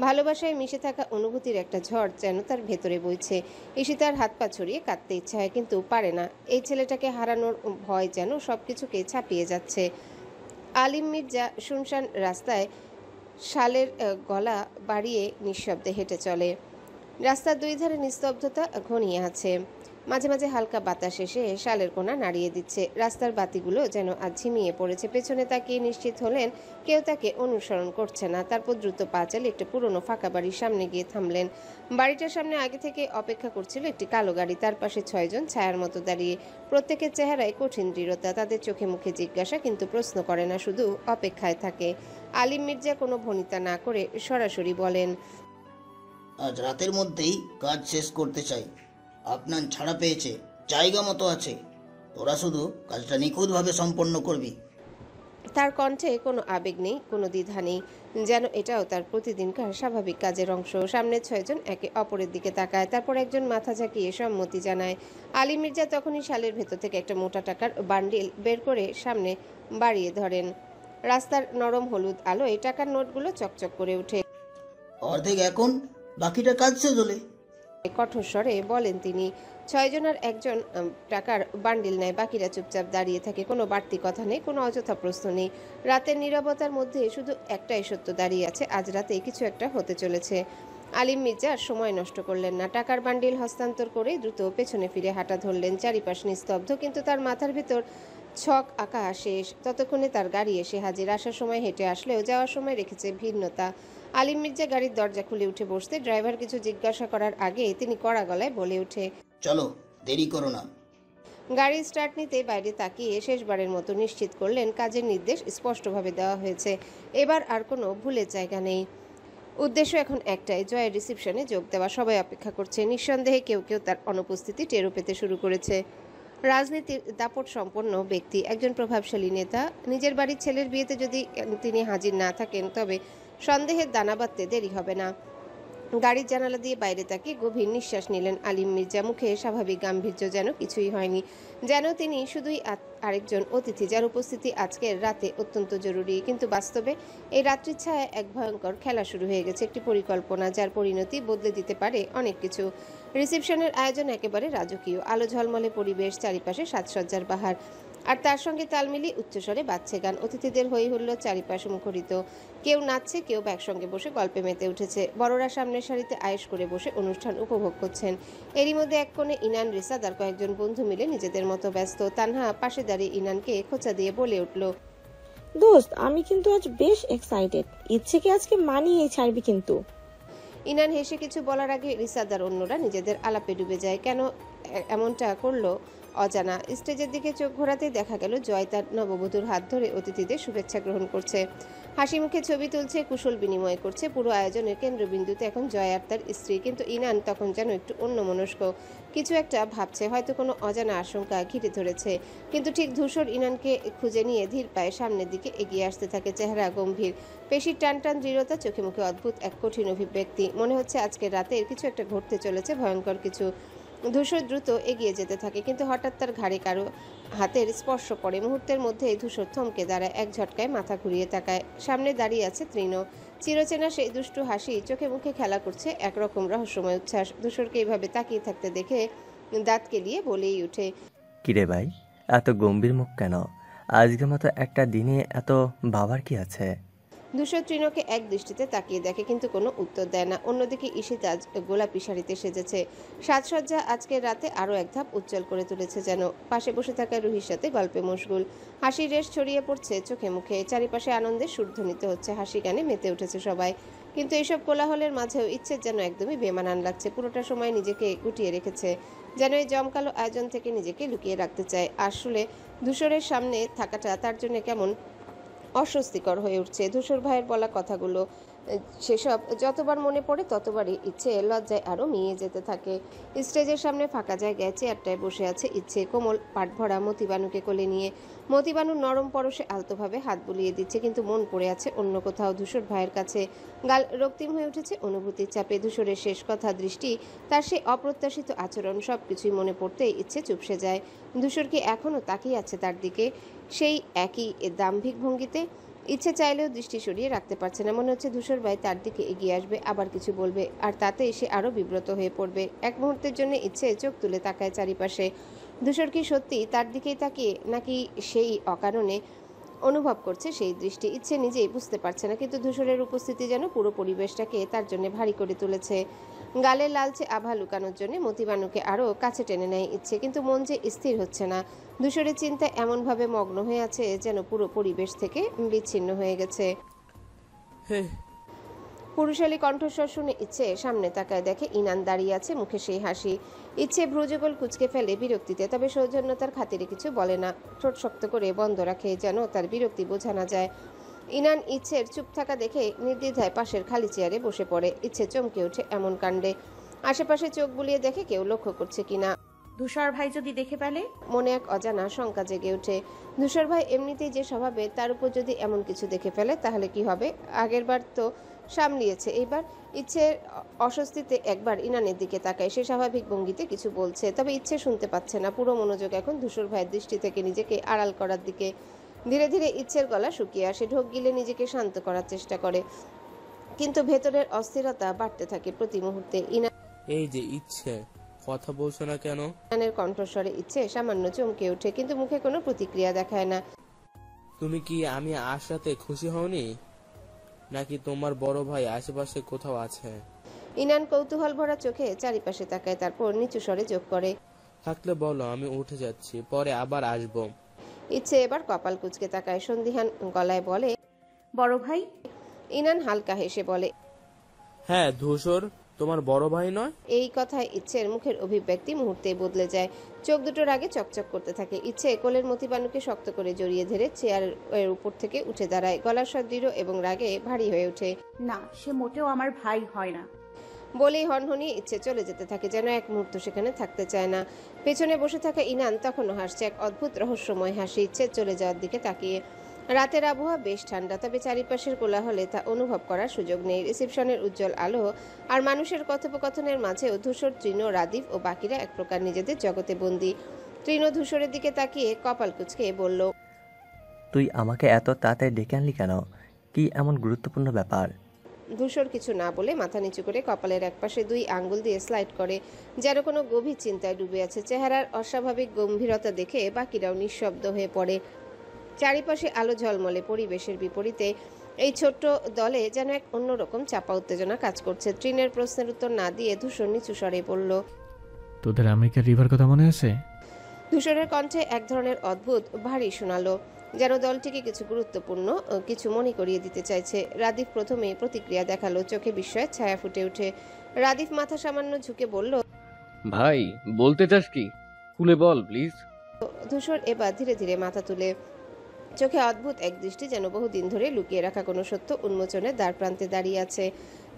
ভালোবাসায় মিশে থাকা অনুভূতির একটা ঝড় যেন তার ভেতরে বইছে। ঈশিতার হাত পা ছড়িয়ে কাঁদতে ইচ্ছা হয়, কিন্তু পারে না। এই ছেলেটাকে হারানোর ভয় যেন সবকিছুকে ছাপিয়ে যাচ্ছে। আলিম মির্জা শুনশান রাস্তায় শালের গলা বাড়িয়ে নিঃশব্দে হেঁটে চলে। রাস্তার দুই ধারে নিস্তব্ধতা ঘনিয়ে আছে, মাঝে মাঝে হালকা বাতাস এসে শালের কোণা নাড়িয়ে দিচ্ছে। রাস্তার বাতিগুলো যেন আজ ঝিমিয়ে পড়েছে। পেছনে তাকিয়ে নিশ্চিত হলেন কেউ তাকে অনুসরণ করছে না। তারপর দ্রুত পা চালে একটি পুরনো ফাঁকা বাড়ির সামনে গিয়ে থামলেন। বাড়িটার সামনে আগে থেকে অপেক্ষা করছিল একটি কালো গাড়ি, তার পাশে 6 জন ছায়ার মতো দাঁড়িয়ে। প্রত্যেকের চেহারায় কঠিন দৃঢ়তা, তাদের চোখে মুখে জিজ্ঞাসা, কিন্তু প্রশ্ন করে না, শুধু অপেক্ষায় থাকে। আলিম মির্জা কোনো ভনিতা না করে সরাসরি বলেন, আজ রাতের মধ্যেই কাজ শেষ করতে চাই। আপনার ছাড়া পেয়েছে, জায়গা মতো আছে, তোরা শুধু কাজটা নিখুঁতভাবে সম্পন্ন করবি। তার কণ্ঠে কোনো আবেগ নেই, কোনো দ্বিধা নেই, যেন এটাও তার প্রতিদিনকার স্বাভাবিক কাজের অংশ। সামনে 6 জন একে অপরের দিকে তাকায়, তারপর একজন মাথা ঝাঁকিয়ে সম্মতি জানায়। আলী মির্জা তখনই শালের ভেতর থেকে একটা মোটা টাকার বান্ডিল বের করে সামনে বাড়িয়ে ধরেন। রাস্তার নরম হলুদ আলোয় টাকার নোটগুলো চকচক করে ওঠে। অর্ধেক এখন, বাকিটা কাজ শেষ হলে। কঠোর স্বরে বলেন তিনি। 6 জনের একজন টাকার বান্ডিল নেয়, বাকিরা চুপচাপ দাঁড়িয়ে থাকে। কোনো বাড়তি কথা নেই, কোনো অযথা প্রশ্ন নেই। রাতের নীরবতার মধ্যে শুধু একটাই সত্য দাঁড়িয়ে আছে, আজ রাতে কিছু একটা হতে চলেছে। আলিম মির্জা আর সময় নষ্ট করলেন না, টাকার বান্ডিল হস্তান্তর করে দ্রুত পেছনে ফিরে হাঁটা ধরলেন। চারিপাশ নিস্তব্ধ, কিন্তু তার মাথার ভিতর ছক আঁকা শেষ। ততক্ষণে তার গাড়ি এসে হাজির। আসার সময় হেঁটে আসলেও যাওয়ার সময় রেখেছে ভিন্নতা। আলিম মির্জা গাড়ির দরজা খুলে উঠে বসতে ড্রাইভার কিছু জিজ্ঞাসা করার আগে তিনি কড়া গলায় বলে ওঠে, চলো, দেরি করো না। গাড়ি স্টার্ট নিতে বাইরে তাকিয়ে শেষবারের মতো নিশ্চিত করলেন কাজের নির্দেশ স্পষ্টভাবে দেওয়া হয়েছে। এবার আর কোনো ভুলের জায়গা নেই। উদ্দেশ্য এখন একটাই, জয়ের রিসেপশনে যোগ দেওয়া। সবাই অপেক্ষা করছে। নিঃসন্দেহে কেউ কেউ তার অনুপস্থিতি টেরও পেতে শুরু করেছে। রাজনীতির দাপট সম্পন্ন ব্যক্তি, একজন প্রভাবশালী নেতা। নিজের বাড়ির ছেলের বিয়েতে যদি তিনি হাজির না থাকেন তবে সন্দেহের দানা বাঁধতে দেরি হবে না। গাড়ির জানালা দিয়ে বাইরে তাকিয়ে গভীর নিঃশ্বাস নিলেন আলিম মির্জা। মুখে স্বাভাবিক গাম্ভীর্য, যেন কিছুই হয়নি, যেন তিনি শুধুই আরেকজন অতিথি যার উপস্থিতি আজকের রাতে অত্যন্ত জরুরি। কিন্তু বাস্তবে এই রাত্রির ছায়া এক ভয়ঙ্কর খেলা শুরু হয়ে গেছে, একটি পরিকল্পনা যার পরিণতি বদলে দিতে পারে অনেক কিছু। রিসেপশনের আয়োজন একেবারে রাজকীয়, আলো ঝলমলে পরিবেশ, চারিপাশে সাজসজ্জার বাহার, আর তার সঙ্গে তাল মিলিয়ে উচ্চস্বরে বাজছে গান। অতিথিদের হই হুল্লোড় চারিপাশে মুখরিত। কেউ নাচছে, কেউ একসঙ্গে বসে গল্পে মেতে উঠেছে। বড়রা সামনের সারিতে আয়েশ করে বসে অনুষ্ঠান উপভোগ করছেন। এরই মধ্যে এক কোণে ইনান, রিসাদ আর কয়েকজন বন্ধু মিলে নিজেদের মতো ব্যস্ত। তানহা পাশে দাঁড়িয়ে ইনানকে খোঁচা দিয়ে বলে উঠল, দোস্ত, আমি কিন্তু আজ বেশ এক্সাইটেড। ইচ্ছেকে আজকে মানিয়ে ছাড়বি কিন্তু। ইনান হেসে কিছু বলার আগে রিসাদ আর অন্যরা নিজেদের আলাপে ডুবে যায়। কেন এমনটা করলো অজানা। স্টেজের দিকে চোখ ঘোরাতে দেখা গেল জয় তার নববধূর হাত ধরে অতিথিদের শুভেচ্ছা গ্রহণ করছে, হাসি মুখে ছবি তুলছে, কুশল বিনিময় করছে। পুরো আয়োজনের কেন্দ্রবিন্দুতে এখন জয় আর তার স্ত্রী। কিন্তু ইনান তখন যেন একটু অন্যমনস্ক, কিছু একটা ভাবছে, হয়তো কোনো অজানা আশঙ্কা ঘিরে ধরেছে। কিন্তু ঠিক ধূসর ইনানকে খুঁজে নিয়ে ধীর পায়ে সামনের দিকে এগিয়ে আসতে থাকে, চেহারা গম্ভীর, পেশির টান টান দৃঢ়তা, চোখে মুখে অদ্ভুত এক কঠিন অভিব্যক্তি। মনে হচ্ছে আজকের রাতে কিছু একটা ঘটতে চলেছে, ভয়ঙ্কর কিছু। ধূসর দ্রুত এগিয়ে যেতে থাকে, কিন্তু হঠাৎ তার ঘাড়ে কারো হাতের স্পর্শ পড়ে। মুহূর্তের মধ্যে ধূসর থমকে দাঁড়ায়, এক ঝটকায় মাথা ঘুরিয়ে তাকায়। সামনে দাঁড়িয়ে আছে তৃণ। চিরচেনা সেই দুষ্টু হাসি, চোখে মুখে খেলা করছে একরকম রহস্যময় উচ্ছ্বাস। ধূসরকে এইভাবে তাকিয়ে থাকতে দেখে দাঁত কেলিয়ে বলেই উঠে, কিরে ভাই, এত গম্ভীর মুখ কেন? আজকের মতো একটা দিনে এত ভাবার কি আছে? ধূসর তৃণকে এক দৃষ্টিতে তাকিয়ে দেখে, কিন্তু কোনো উত্তর দেয় না। অন্যদিকে ঈশিত আজ গোলাপি শাড়িতে সেজেছে। সাজসজ্জা আজকের রাতে আরও এক ধাপ উজ্জ্বল করে তুলেছে যেন। পাশে বসে থাকা রুহির সাথে গল্পে মশগুল, হাসির রেশ ছড়িয়ে পড়ছে চোখে মুখে। চারিপাশে আনন্দের সুর ধ্বনিত হচ্ছে, হাসি গানে মেতে উঠেছে সবাই। কিন্তু এসব কোলাহলের মাঝেও ইচ্ছের যেন একদমই বেমানান লাগছে। পুরোটা সময় নিজেকে গুটিয়ে রেখেছে, যেন এই জমকালো আয়োজন থেকে নিজেকে লুকিয়ে রাখতে চায়। আসলে ধূসরের সামনে থাকাটা তার জন্য কেমন অস্বস্তিকর হয়ে উঠছে। ধূসর ভাইয়ের বলা কথাগুলো, সেসব যতবার মনে পড়ে ততবারই ইচ্ছে লজ্জায় আরও মিয়ে যেতে থাকে। স্টেজের সামনে ফাঁকা জায়গায় চেয়ারটায় বসে আছে ইচ্ছে, কোমল পাট ভরা মতিবানুকে কোলে নিয়ে। মতিবানু নরম পরশে আলতোভাবে হাত বুলিয়ে দিচ্ছে, কিন্তু মন পড়ে আছে অন্য কোথাও, ধূসর ভাইয়ের কাছে। গাল রক্তিম হয়ে উঠেছে অনুভূতির চাপে। ধূসরের শেষ কথা, দৃষ্টি, তার সেই অপ্রত্যাশিত আচরণ, সব কিছুই মনে পড়তেই ইচ্ছে চুপসে যায়। ধূসর কি এখনও তাকিয়ে আছে তার দিকে, সেই একই দাম্ভিক ভঙ্গিতে? ইচ্ছে চাইলেও দৃষ্টি সরিয়ে রাখতে পারছে না। মনে হচ্ছে ধূসর ভাই তার দিকে এগিয়ে আসবে, আবার কিছু বলবে, আর তাতে সে আরও বিব্রত হয়ে পড়বে। এক মুহূর্তের জন্য ইচ্ছে চোখ তুলে তাকায় চারিপাশে। ধূসর কি সত্যি তার দিকেই তাকিয়ে, নাকি সেই অকারণে অনুভব করছে সেই দৃষ্টি? ইচ্ছে নিজেই বুঝতে পারছে না, কিন্তু ধূসরের উপস্থিতি যেন পুরো পরিবেশটাকে তার জন্য ভারী করে তুলেছে। গালে লালচে আভা লুকানোর জন্য মতিবানুকে আরও কাছে টেনে নেয় ইচ্ছে, কিন্তু মন যে স্থির হচ্ছে না। ধূসরের চিন্তায় এমনভাবে মগ্ন হয়ে আছে যেন পুরো পরিবেশ থেকে বিচ্ছিন্ন হয়ে গেছে। পুরুষালী কণ্ঠস্বর শুনে ইচ্ছে সামনে তাকায়, দেখে ইনান দাঁড়িয়ে আছে, মুখে সেই হাসি। ইচ্ছে ভ্রুযুগল কুঁচকে ফেলে বিরক্তিতে, তবে সৌজন্যতার খাতিরে কিছু বলে না। ঠোঁট শক্ত করে বন্ধ রাখে, যেন তার বিরক্তি বোঝা না যায়। ইনান ইচ্ছের চুপ থাকা দেখে নির্দ্বিধায় পাশের খালি চেয়ারে বসে পড়ে। ইচ্ছে চমকে ওঠে এমন কাণ্ডে। আশেপাশে চোখ বুলিয়ে দেখে কেউ লক্ষ্য করছে কিনা। ধূসর ভাই যদি দেখে ফেলে? মনে এক অজানা শঙ্কা জেগে ওঠে। ধূসর ভাই এমনিতেই যে স্বভাবে, তার উপর যদি এমন কিছু দেখে ফেলে তাহলে কি হবে? আগের বার তো সামলিয়েছে, এইবার ইচ্ছের অস্বস্তিতে একবার ইনানের দিকে তাকায়। সে স্বাভাবিক ভঙ্গিতে কিছু বলছে, তবে ইচ্ছে শুনতে পাচ্ছে না। পুরো মনোযোগ এখন ধূসর ভাইয়ের দৃষ্টি থেকে নিজেকে আড়াল করার দিকে। ধীরে ধীরে ইচ্ছের গলা শুকিয়ে আসে। ঢোক গিলে নিজেকে শান্ত করার চেষ্টা করে, কিন্তু ভেতরের অস্থিরতা বাড়তে থাকে প্রতি মুহূর্তে। এই যে ইচ্ছে, কথা বলছো না কেন? ইনানের কণ্ঠস্বরে ইচ্ছে সামান্য চমকে ওঠে, কিন্তু মুখে কোনো প্রতিক্রিয়া দেখায় না। তুমি কি আমি আসাতে খুশি হওনি, নাকি তোমার বড় ভাই আশেপাশে কোথাও আছে? ইনান কৌতূহল ভরা চোখে চারিপাশে তাকায়, তারপর নিচু স্বরে যোগ করে, থাকলে বলো, আমি উঠে যাচ্ছি, পরে আবার আসবো। ইচ্ছে এবার কপাল কুঁচকে তাকায়, সন্দিহান গলায় বলে, বড় ভাই? ইনান হালকা হেসে বলে, হ্যাঁ ধূসর, তোমার বড় ভাই নয়? এই কথায় ইচ্ছের মুখের অভিব্যক্তি মুহূর্তেই বদলে যায়। চোখ দুটোর আগে চকচক করতে থাকে। ইচ্ছে কোলের মতিবানুকে শক্ত করে জড়িয়ে ধরে চেয়ারের উপর থেকে উঠে দাঁড়ায়। গলার স্বর দৃঢ় এবং রাগে ভারী হয়ে ওঠে। না, সে মোটেও আমার ভাই হয় না। বলেই হনহনিয়ে ইচ্ছে চলে যেতে থাকে, যেন এক মুহূর্ত সেখানে থাকতে চায় না। পেছনে বসে থাকা ইনান তখনও হাসছে, এক অদ্ভুত রহস্যময় হাসি। ইচ্ছে চলে যাওয়ার দিকে তাকিয়ে। রাতের আবহাওয়া বেশ ঠান্ডা, তবে চারিপাশের কোলাহলে তা অনুভব করার সুযোগ নেই। রিসেপশনের উজ্জ্বল আলো আর মানুষের কথোপকথনের মাঝেও ধূসর, তৃণ, রাদীপ ও বাকিরা এক প্রকার নিজেদের জগতে বন্দী। তৃণ ধূসরের দিকে তাকিয়ে কপাল কুঁচকে বলল, তুই আমাকে এত তাড়াতাড়ি ডেকে আনলি কেন? কি এমন গুরুত্বপূর্ণ ব্যাপার? ধূসর কিছু না বলে মাথা নিচু করে কপালের একপাশে 2 আঙ্গুল দিয়ে স্লাইড করে, যেন কোনো গভীর চিন্তায় ডুবে আছে। চেহারার অস্বাভাবিক গম্ভীরতা দেখে বাকিরাও নিঃশব্দ হয়ে পড়ে। চারিপাশে আলো ঝলমলে পরিবেশের বিপরীতে এই ছোট্ট দলে যেন এক অন্যরকম চাপা উত্তেজনা কাজ করছে। ট্রিনের প্রশ্নের উত্তর না দিয়ে ধূসর নিচু স্বরে বলল, তোদের আমেরিকার রিভার কথা মনে আছে? ধূসরের কণ্ঠে এক ধরনের অদ্ভুত ভারী শোনালো, যেন দলটিকে কিছু গুরুত্বপূর্ণ কিছু মনে করিয়ে দিতে চাইছে। রাদীপ প্রথমে প্রতিক্রিয়া দেখালো, চোখে বিস্ময়ের ছায়া ফুটে ওঠে। রাদীপ মাথা সামান্য ঝুঁকে বলল, ভাই বলতে চাস কি? খুলে বল প্লিজ। ধূসর এবার ধীরে ধীরে মাথা তুলে, চোখে অদ্ভুত এক দৃষ্টি, যেন বহুদিন ধরে লুকিয়ে রাখা কোনো সত্য উন্মোচনের দ্বার প্রান্তে দাঁড়িয়ে আছে।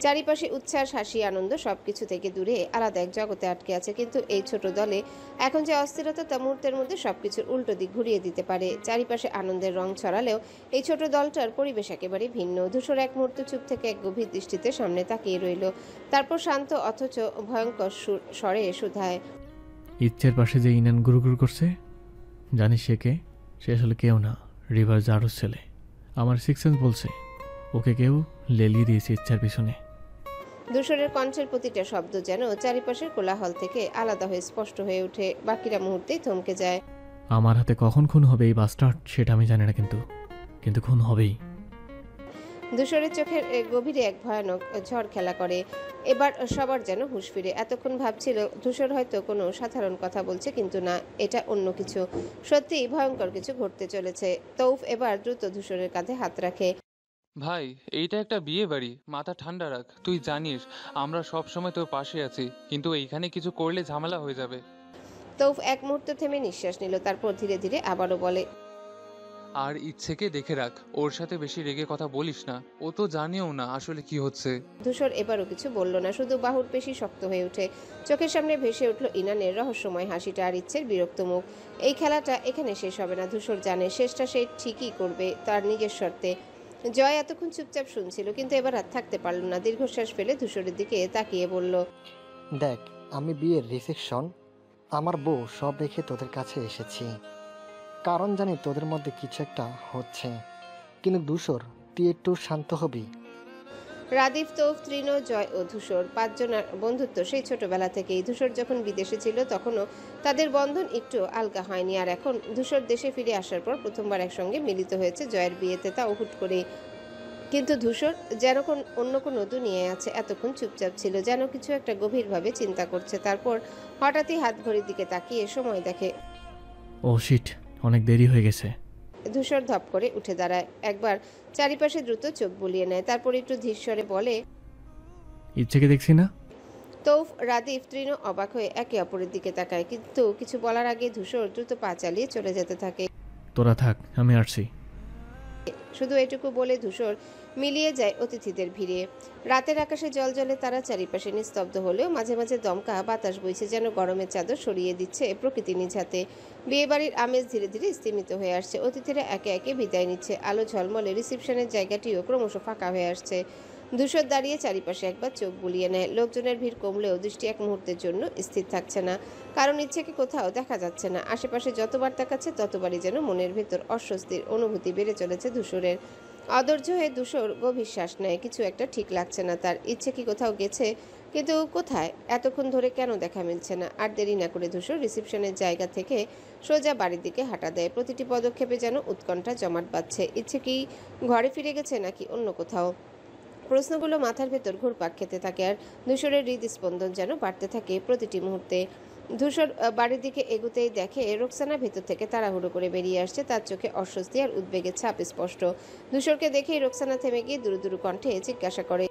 চারিপাশে উচ্ছ্বাস, হাসি, আনন্দ সবকিছু থেকে দূরে আলাদা এক জগতে আটকে আছে। কিন্তু এই ছোট দলে এখন যে অস্থিরতা, তা মুহূর্তের মধ্যে সবকিছুর উল্টো দিক ঘুরিয়ে দিতে পারে। চারিপাশে আনন্দের রং ছড়ালেও এই ছোট দলটার পরিবেশ একেবারে ভিন্ন। ধূসর এক মুহূর্ত চুপ থেকে এক গভীর দৃষ্টিতে সামনে তাকিয়ে রইল, তারপর শান্ত অথচ ভয়ঙ্কর স্বরে শুধায়, ইচ্ছের পাশে যে ইনান গুরুগুরু করছে, জানিস সে কে? সে আসলে কেউ না, রিভার জারুর ছেলে। আমার সিক্স সেন্স বলছে ওকে কেউ লেলিয়ে দিয়েছে ইচ্ছার পিছনে। ধূসরের কণ্ঠের প্রতিটা শব্দ যেন চারিপাশের কোলাহল থেকে আলাদা হয়ে স্পষ্ট হয়ে ওঠে। বাকিরা মুহূর্তেই থমকে যায়। আমার হাতে কখন খুন হবে এই বাস্টার্ড সেটা আমি জানি না, কিন্তু খুন হবেই। ধূসরের চোখের গভীরে এক ভয়ানক ঝড় খেলা করে। এবার সবার যেন হুঁশ ফিরে। এতক্ষণ ভাবছিল ধূসর হয়তো কোনো সাধারণ কথা বলছে, কিন্তু না, এটা অন্য কিছু। সত্যিই ভয়ঙ্কর কিছু ঘটতে চলেছে। তৌফ এবার দ্রুত ধূসরের কাঁধে হাত রাখে। ভাই, এইটা একটা বিয়ে বাড়ি, মাথা ঠান্ডা রাখ। তুই জানিস আমরা সব সময় তোর পাশে আছি, কিন্তু এইখানে কিছু করলে ঝামেলা হয়ে যাবে। তৌফ এক মুহূর্ত থেমে নিঃশ্বাস নিল, তারপর ধীরে ধীরে আবারও বলে, আর ইচ্ছেকে দেখে রাখ, ওর সাথে বেশি রেগে কথা বলিস না। ও তো জানিও না আসলে কি হচ্ছে। ধূসর এবারও কিছু বলল না, শুধু বাহুর পেশি শক্ত হয়ে ওঠে। চোখের সামনে ভেসে উঠল ইনানের রহস্যময় হাসিটা আর ইচ্ছের বিরক্ত মুখ। এই খেলাটা এখানে শেষ হবে না। ধূসর জানে শেষটা সে ঠিকই করবে, তার নিজের শর্তে। জয় এতক্ষণ চুপচাপ শুনছিল, কিন্তু এবার আর থাকতে পারল না। দীর্ঘশ্বাস ফেলে ধূসরের দিকে তাকিয়ে বলল, দেখ, আমি বিয়ের রিসেপশন, আমার বউ সব রেখে তোদের কাছে এসেছি, কারণ জানি তোদের মধ্যে কিছু একটা হচ্ছে। কিন্তু ধূসর, তুই একটু শান্ত হবি। রাদীপ, তৌফ, তৃণ, জয় ও ধূসর 5 জনের বন্ধুত্ব সেই ছোটবেলা থেকেই। ধূসর যখন বিদেশে ছিল তখনও তাদের বন্ধন একটু আলগা হয়নি, আর এখন ধূসর দেশে ফিরে আসার পর প্রথমবার একসঙ্গে মিলিত হয়েছে জয়ের বিয়েতে, তা হুট করে। কিন্তু ধূসর যেন অন্য কোনো দুনিয়ায় আছে। এতক্ষণ চুপচাপ ছিল, যেন কিছু একটা গভীরভাবে চিন্তা করছে। তারপর হঠাৎই হাত ঘড়ির দিকে তাকিয়ে সময় দেখে। ও শিট, অনেক দেরি হয়ে গেছে। ধূসর ধপ করে উঠে দাঁড়ায়, একবার চারিপাশে দ্রুত চোখ বুলিয়ে নেয়, তারপর একটু ধীর স্বরে বলে, ইচ্ছেকে দেখছি না। তৌফ, রাদীপ, তৃণ অবাক হয়ে একে অপরের দিকে তাকায়, কিন্তু কিছু বলার আগে ধূসর দ্রুত পা চালিয়ে চলে যেতে থাকে। তোরা থাক, আমি আসছি। শুধু এটুকু বলে ধূসর মিলিয়ে যায় অতিথিদের ভিড়ে। রাতের আকাশে জলজলে তারা চারিপাশে নিস্তব্ধ হলেও মাঝে মাঝে দমকা বাতাস বইছে, যেন গরমের চাদর সরিয়ে দিচ্ছে প্রকৃতি নিজ হাতে। বিয়েবাড়ির আমেজ ধীরে ধীরে স্তিমিত হয়ে আসছে। অতিথিরা একে একে বিদায় নিচ্ছে। আলো ঝলমলে রিসেপশনের জায়গাটিও ক্রমশ ফাঁকা হয়ে আসছে। ধূসর দাঁড়িয়ে চারিপাশে একবার চোখ বুলিয়ে নেয়। লোকজনের ভিড় কমলেও দৃষ্টি এক মুহূর্তের জন্য স্থির থাকছে না, কারণ ইচ্ছেকে কোথাও দেখা যাচ্ছে না। আশেপাশে যতবার তাকাচ্ছে ততবারই যেন মনের ভেতর অস্বস্তির অনুভূতি বেড়ে চলেছে ধূসরের। অধৈর্য হয়ে ধূসর গভীর শ্বাস নেয়। কিছু একটা ঠিক লাগছে না তার। ইচ্ছে কি কোথাও গেছে, কিন্তু কোথায়? এতক্ষণ ধরে কেন দেখা মিলছে না? আর দেরি না করে ধূসর রিসেপশনের জায়গা থেকে সোজা বাড়ির দিকে হাঁটা দেয়। প্রতিটি পদক্ষেপে যেন উৎকণ্ঠা জমাট বাঁধছে। ইচ্ছে কি ঘরে ফিরে গেছে নাকি অন্য কোথাও? প্রশ্নগুলো মাথার ভেতর ঘুরপাক খেতে থাকে, আর ধূসরের হৃদস্পন্দন যেন বাড়তে থাকে প্রতিটি মুহূর্তে। ধূসর বাড়ির দিকে এগুতেই দেখে রোকসানা ভেতর থেকে তাড়াহুড়ো করে বেরিয়ে আসছে। তার চোখে অস্বস্তি আর উদ্বেগের ছাপ স্পষ্ট। ধূসরকে দেখেই রোকসানা থেমে গিয়ে দুরু কণ্ঠে জিজ্ঞাসা করে,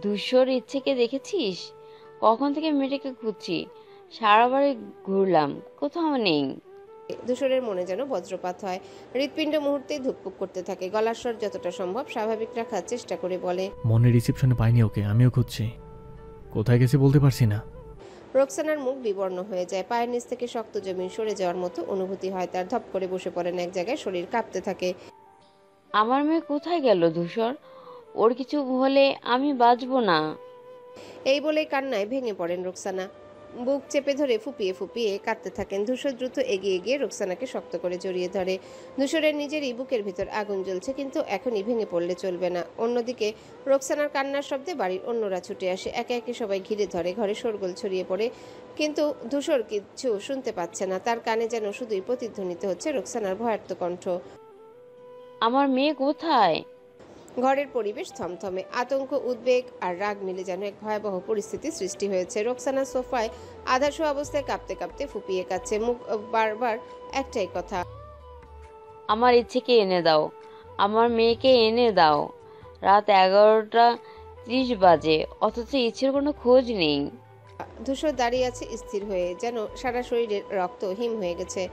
ধূসর ইচ্ছেকে দেখেছিস? কখন থেকে মেয়েটাকে খুঁজছি, সারা বাড়ি ঘুরলাম, কোথাও নেই। ধূসরের মনে যেন বজ্রপাত হয়। হৃৎপিণ্ড মুহূর্তেই ধুকপুক করতে থাকে। গলার স্বর যতটা সম্ভব স্বাভাবিক রাখার চেষ্টা করে বলে, মনে রিসেপশনে পাইনি ওকে, আমিও খুঁজছি, কোথায় গেছে বলতে পারছি না। রোকসানার মুখ বিবর্ণ হয়ে যায়। পায়ের নিচ থেকে শক্ত জমিন সরে যাওয়ার মতো অনুভূতি হয় তার। ধপ করে বসে পড়েন এক জায়গায়, শরীর কাঁপতে থাকে। আমার মেয়ে কোথায় গেল ধূসর? ওর কিছু হলে আমি বাঁচবো না। এই বলেই কান্নায় ভেঙে পড়েন রোকসানা। বুক চেপে ধরে ফুপিয়ে ফুপিয়ে কাঁদতে থাকেন। ধূসর দ্রুত এগিয়ে গিয়ে রোকসানাকে শক্ত করে জড়িয়ে ধরে। ধূসরের নিজেরই বুকের ভিতর আগুন জ্বলছে, কিন্তু এখনই ভেঙে পড়লে চলবে না। অন্যদিকে রোকসানার কান্নার শব্দে বাড়ির অন্যরা ছুটে আসে। একে একে সবাই ঘিরে ধরে। ঘরে শোরগোল ছড়িয়ে পড়ে, কিন্তু ধূসর কিছু শুনতে পাচ্ছে না। তার কানে যেন শুধুই প্রতিধ্বনিত হচ্ছে রোকসানার ভয়ার্ত কণ্ঠ। আমার মেয়ে কোথায়? ঘরের পরিবেশ থমথমে। আতঙ্ক, উদ্বেগ আর রাগ মিলে যেন এক ভয়াবহ পরিস্থিতি সৃষ্টি হয়েছে। রোকসানা সোফায় আধা শোয়া অবস্থায় কাঁপতে কাঁপতে ফুপিয়ে কাচ্ছে। মুখ বারবার একটাই কথা, আমার ইচ্ছেকে এনে দাও, আমার মেয়েকে এনে দাও। রাত 11:30 বাজে, অথচ ইচ্ছের কোনো খোঁজ নেই। ধূসর দাঁড়িয়ে আছে স্থির হয়ে, যেন সারা শরীরের রক্ত হিম হয়ে গেছে।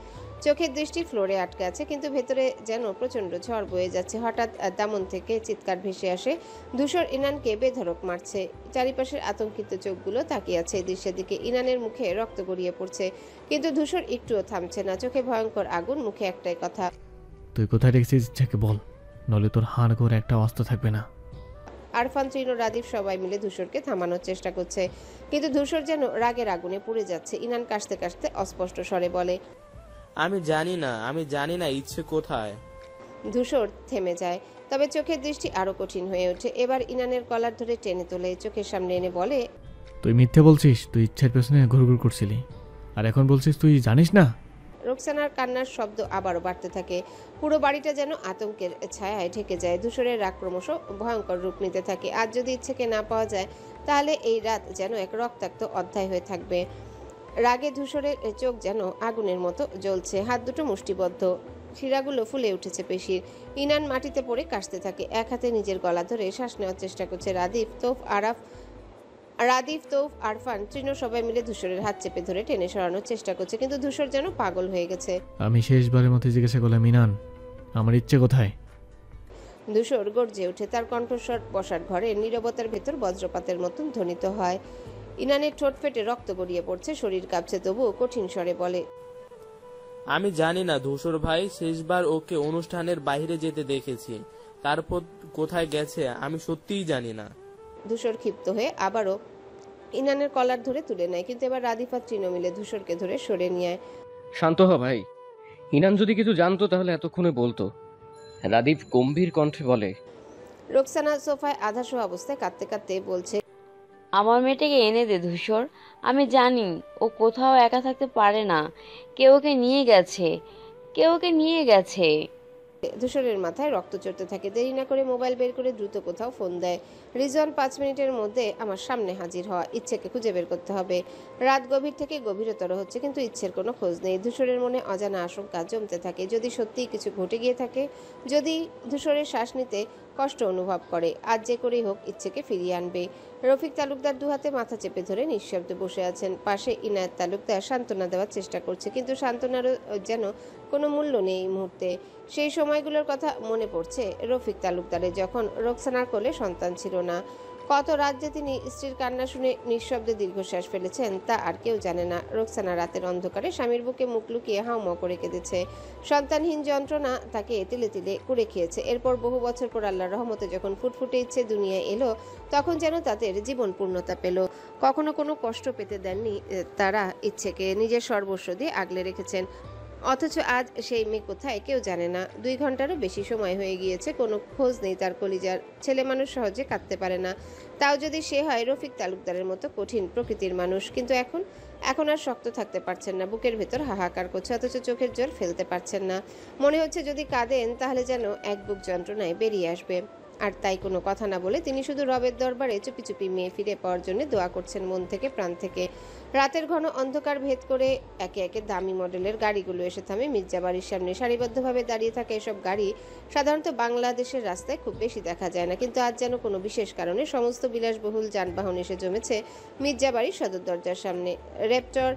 চোখের দৃষ্টি ফ্লোরে আটকে আছে, কিন্তু ভেতরে যেন প্রচন্ড ঝড় বয়ে যাচ্ছে। হঠাৎ দামন থেকে চিৎকার ভেসে আসে। ধূসর ইনানকে বেধড়ক মারছে। চারিপাশের আতঙ্কিত চোখগুলো তাকিয়ে আছে এই দৃশ্যের দিকে। ইনানের মুখে রক্ত গড়িয়ে পড়ছে, কিন্তু ধূসর একটুও থামছে না। চোখে ভয়ঙ্কর আগুন, মুখে একটাই কথা, তুই কোথায় রেখেছিস ইচ্ছাকে বল, নলে তোর হাড় করে একটা অস্ত্র থাকবে না। আরফান, তৃণ, রাদীপ সবাই মিলে ধূসরকে থামানোর চেষ্টা করছে, কিন্তু ধূসর যেন রাগের আগুনে পুড়ে যাচ্ছে। ইনান কাশতে কাশতে অস্পষ্ট স্বরে বলে, আমি জানি না ইচ্ছে কোথায়। ধূসর থেমে যায়, তবে চোখের দৃষ্টি আরো কঠিন হয়ে ওঠে। এবার ইনানের কলার ধরে টেনে তোলে, চোখের সামনে এনে বলে, তুই মিথ্যে বলছিস, তুই ইচ্ছার পেছনে ঘুরঘুর করছিলি, আর এখন বলছিস তুই জানিস না। রোকসানার কান্নার শব্দ আবারও বাড়তে থাকে। পুরো বাড়িটা যেন আতঙ্কের ছায়ায় ঢেকে যায়। ধূসরের রাগ ক্রমশ ভয়ঙ্কর রূপ নিতে থাকে। আজ যদি ইচ্ছেকে না পাওয়া যায়, তাহলে এই রাত যেন এক রক্তাক্ত অধ্যায় হয়ে থাকবে। রাগে ধূসরের চোখ যেন আগুনের মতো জ্বলছে। হাত দুটো মুষ্টিবদ্ধ, শিরাগুলো ফুলে উঠেছে পেশির। ইনান মাটিতে পড়ে কাশতে থাকে। এক হাতে নিজের গলা ধরে শ্বাস নেওয়ার চেষ্টা করছে। রাদীপ, তৌফ, আরফান, তৃণ সবাই মিলে ধূসরের হাত চেপে ধরে টেনে সরানোর চেষ্টা করছে, কিন্তু ধূসর যেন পাগল হয়ে গেছে। আমি শেষবারের মতো জিজ্ঞাসা করলাম, ইনান, আমার ইচ্ছে কোথায়? ধূসর গর্জে ওঠে। তার কণ্ঠস্বর বসার ঘরে নীরবতার ভেতর বজ্রপাতের মতন ধ্বনিত হয়। ইনানের ঠোঁট ফেটে রক্ত গড়িয়ে পড়ছে, শরীর কাঁপছে, তবুও কঠিন স্বরে বলে, আমি জানি না ধূসর ভাই, শেষবার ওকে অনুষ্ঠানের বাইরে যেতে দেখেছি, তারপর কোথায় গেছে আমি সত্যিই জানি না। ধূসর ক্ষিপ্ত হয়ে আবারও ইনানের কলার ধরে তুলে নেয়, কিন্তু এবার রাদীপ আর তৃণ মিলে ধূসরকে ধরে সরে নিয়ে। শান্ত হ ভাই, ইনান যদি কিছু জানতো তাহলে এতক্ষণে বলতো। রাদীপ গম্ভীর কণ্ঠে বলে। রোকসানা সোফায় আধা শোয়া অবস্থায় কাঁদতে কাঁদতে বলছে, আমার মেয়েটাকে এনে দে ধূসর, আমি জানি ও কোথাও একা থাকতে পারে না। কেউ ওকে নিয়ে গেছে। ধূসরের মাথায় রক্ত চড়তে থাকে। দেরি না করে মোবাইল বের করে দ্রুত কোথাও ফোন দেয়। রিজওয়ান, 5 মিনিটের মধ্যে আমার সামনে হাজির হওয়া, ইচ্ছেকে খুঁজে বের করতে হবে। রাত গভীর থেকে গভীরতর হচ্ছে, কিন্তু ইচ্ছের কোনো খোঁজ নেই। ধূসরের মনে অজানা আশঙ্কা জমতে থাকে। যদি সত্যিই কিছু ঘটে গিয়ে থাকে, যদি ধূসরের শ্বাস নিতে কষ্ট অনুভব করে। আজ যে করেই হোক ইচ্ছেকে ফিরিয়ে আনবে। রফিক তালুকদার দুহাতে মাথা চেপে ধরে নিঃশব্দে বসে আছেন। পাশে ইনায়েত তালুকদার সান্ত্বনা দেওয়ার চেষ্টা করছে, কিন্তু সান্ত্বনারও যেন কোনো মূল্য নেই এই মুহূর্তে। সেই সময়গুলোর কথা মনে পড়ছে রফিক তালুকদারের, যখন রোকসানার কোলে সন্তান ছিল না। কত রাত যে তিনি স্ত্রীর কান্না শুনে নিঃশব্দে দীর্ঘশ্বাস ফেলেছেন তা আর কেউ জানে না। রোকসানা রাতের অন্ধকারে স্বামীর বুকে মুখ লুকিয়ে হাউমাউ করে কেঁদেছে। সন্তানহীন যন্ত্রণা তাকে তিলে তিলে কুড়ে খেয়েছে। এরপর বহু বছর পর আল্লাহর রহমতে যখন ফুটফুটে ইচ্ছে দুনিয়ায় এলো, তখন যেন তাদের জীবন পূর্ণতা পেল। কখনো কোনো কষ্ট পেতে দেননি তারা ইচ্ছেকে, নিজের সর্বস্ব দিয়ে আগলে রেখেছেন। অথচ আজ সেই মেয়ে কোথায় কেউ জানে না। 2 ঘন্টারও বেশি সময় হয়ে গিয়েছে, কোনো খোঁজ নেই তার কলিজার। ছেলে মানুষ সহজে কাঁদতে পারে না, তাও যদি সে হয় রফিক তালুকদারের মতো কঠিন প্রকৃতির মানুষ। কিন্তু এখন আর শক্ত থাকতে পারছেন না, বুকের ভেতর হাহাকার করছে, অথচ চোখের জল ফেলতে পারছেন না। মনে হচ্ছে যদি কাঁদেন তাহলে যেন এক বুক যন্ত্রণায় বেরিয়ে আসবে। আর তাই কোনো কথা না বলে তিনি শুধু রবের দরবারে চুপি চুপি মেয়ে ফিরে পাওয়ার জন্য দোয়া করছেন মন থেকে, প্রাণ থেকে। রাতের ঘন অন্ধকার ভেদ করে একে একে দামি মডেলের গাড়িগুলো এসে থামে মির্জা বাড়ির সামনে। সারিবদ্ধভাবে দাঁড়িয়ে থাকে এসব গাড়ি সাধারণত বাংলাদেশের রাস্তায় খুব বেশি দেখা যায় না, কিন্তু আজ যেন কোনো বিশেষ কারণে সমস্ত বিলাসবহুল যানবাহন এসে জমেছে মির্জা বাড়ির সদর দরজার সামনে। র্যাপটর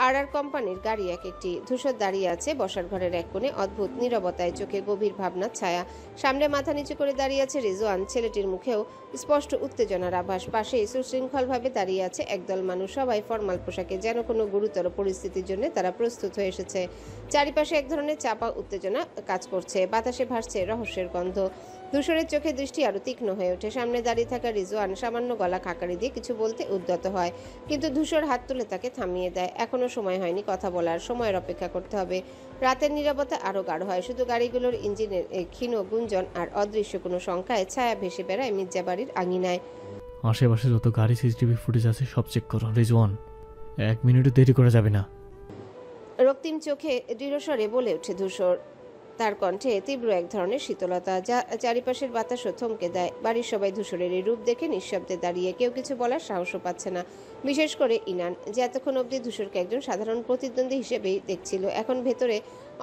আর কোম্পানির গাড়ি এক একটি। ধূসর দাঁড়িয়ে আছে বসার ঘরের এক কোণে, অদ্ভুত নীরবতায়, চোখে গভীর ভাবনার ছায়া। সামনে মাথা নিচু করে দাঁড়িয়ে আছে রিজওয়ান, ছেলেটির মুখেও স্পষ্ট উত্তেজনার আভাস। পাশেই সুশৃঙ্খলভাবে দাঁড়িয়ে আছে একদল মানুষ, সবাই ফরমাল পোশাকে, যেন কোনো গুরুতর পরিস্থিতির জন্য তারা প্রস্তুত হয়ে এসেছে। চারিপাশে এক ধরনের চাপা উত্তেজনা কাজ করছে, বাতাসে ভাসছে রহস্যের গন্ধ। ধূসরের চোখে দৃষ্টি আরো তীক্ষ্ণ হয়ে ওঠে। সামনে দাঁড়িয়ে থাকা রিজওয়ান সামান্য গলা খাকারি দিয়ে কিছু বলতে উদ্যত হয়, কিন্তু ধূসর হাত তুলে তাকে থামিয়ে দেয়। এখনো সময় হয়নি কথা বলার, সময়ের অপেক্ষা করতে হবে। রাতের নীরবতা আরো গাঢ় হয়, শুধু গাড়িগুলোর ইঞ্জিনের ক্ষীণ গুঞ্জন আর অদৃশ্য কোনো সংখ্যায় ছায়া ভেসে বেড়ায় মির্জা বাড়ির আঙিনায়। আশেপাশে যত গাড়ি সিসিটিভি ফুটেজ আছে সব চেক করো রিজওয়ান, 1 মিনিটও দেরি করা যাবে না। রক্তিম চোখে দৃঢ়স্বরে বলে ওঠে ধূসর, তার কণ্ঠে তীব্র এক ধরনের শীতলতা যা চারিপাশের বাতাসও থমকে দেয়। বাড়ির সবাই ধূসরের এই রূপ দেখে নিঃশব্দে দাঁড়িয়ে, কেউ কিছু বলার সাহসও পাচ্ছে না। বিশেষ করে ইনান, যে এতক্ষণ অবধি ধূসরকে একজন সাধারণ প্রতিদ্বন্দ্বী হিসেবেই দেখছিল, এখন ভেতরে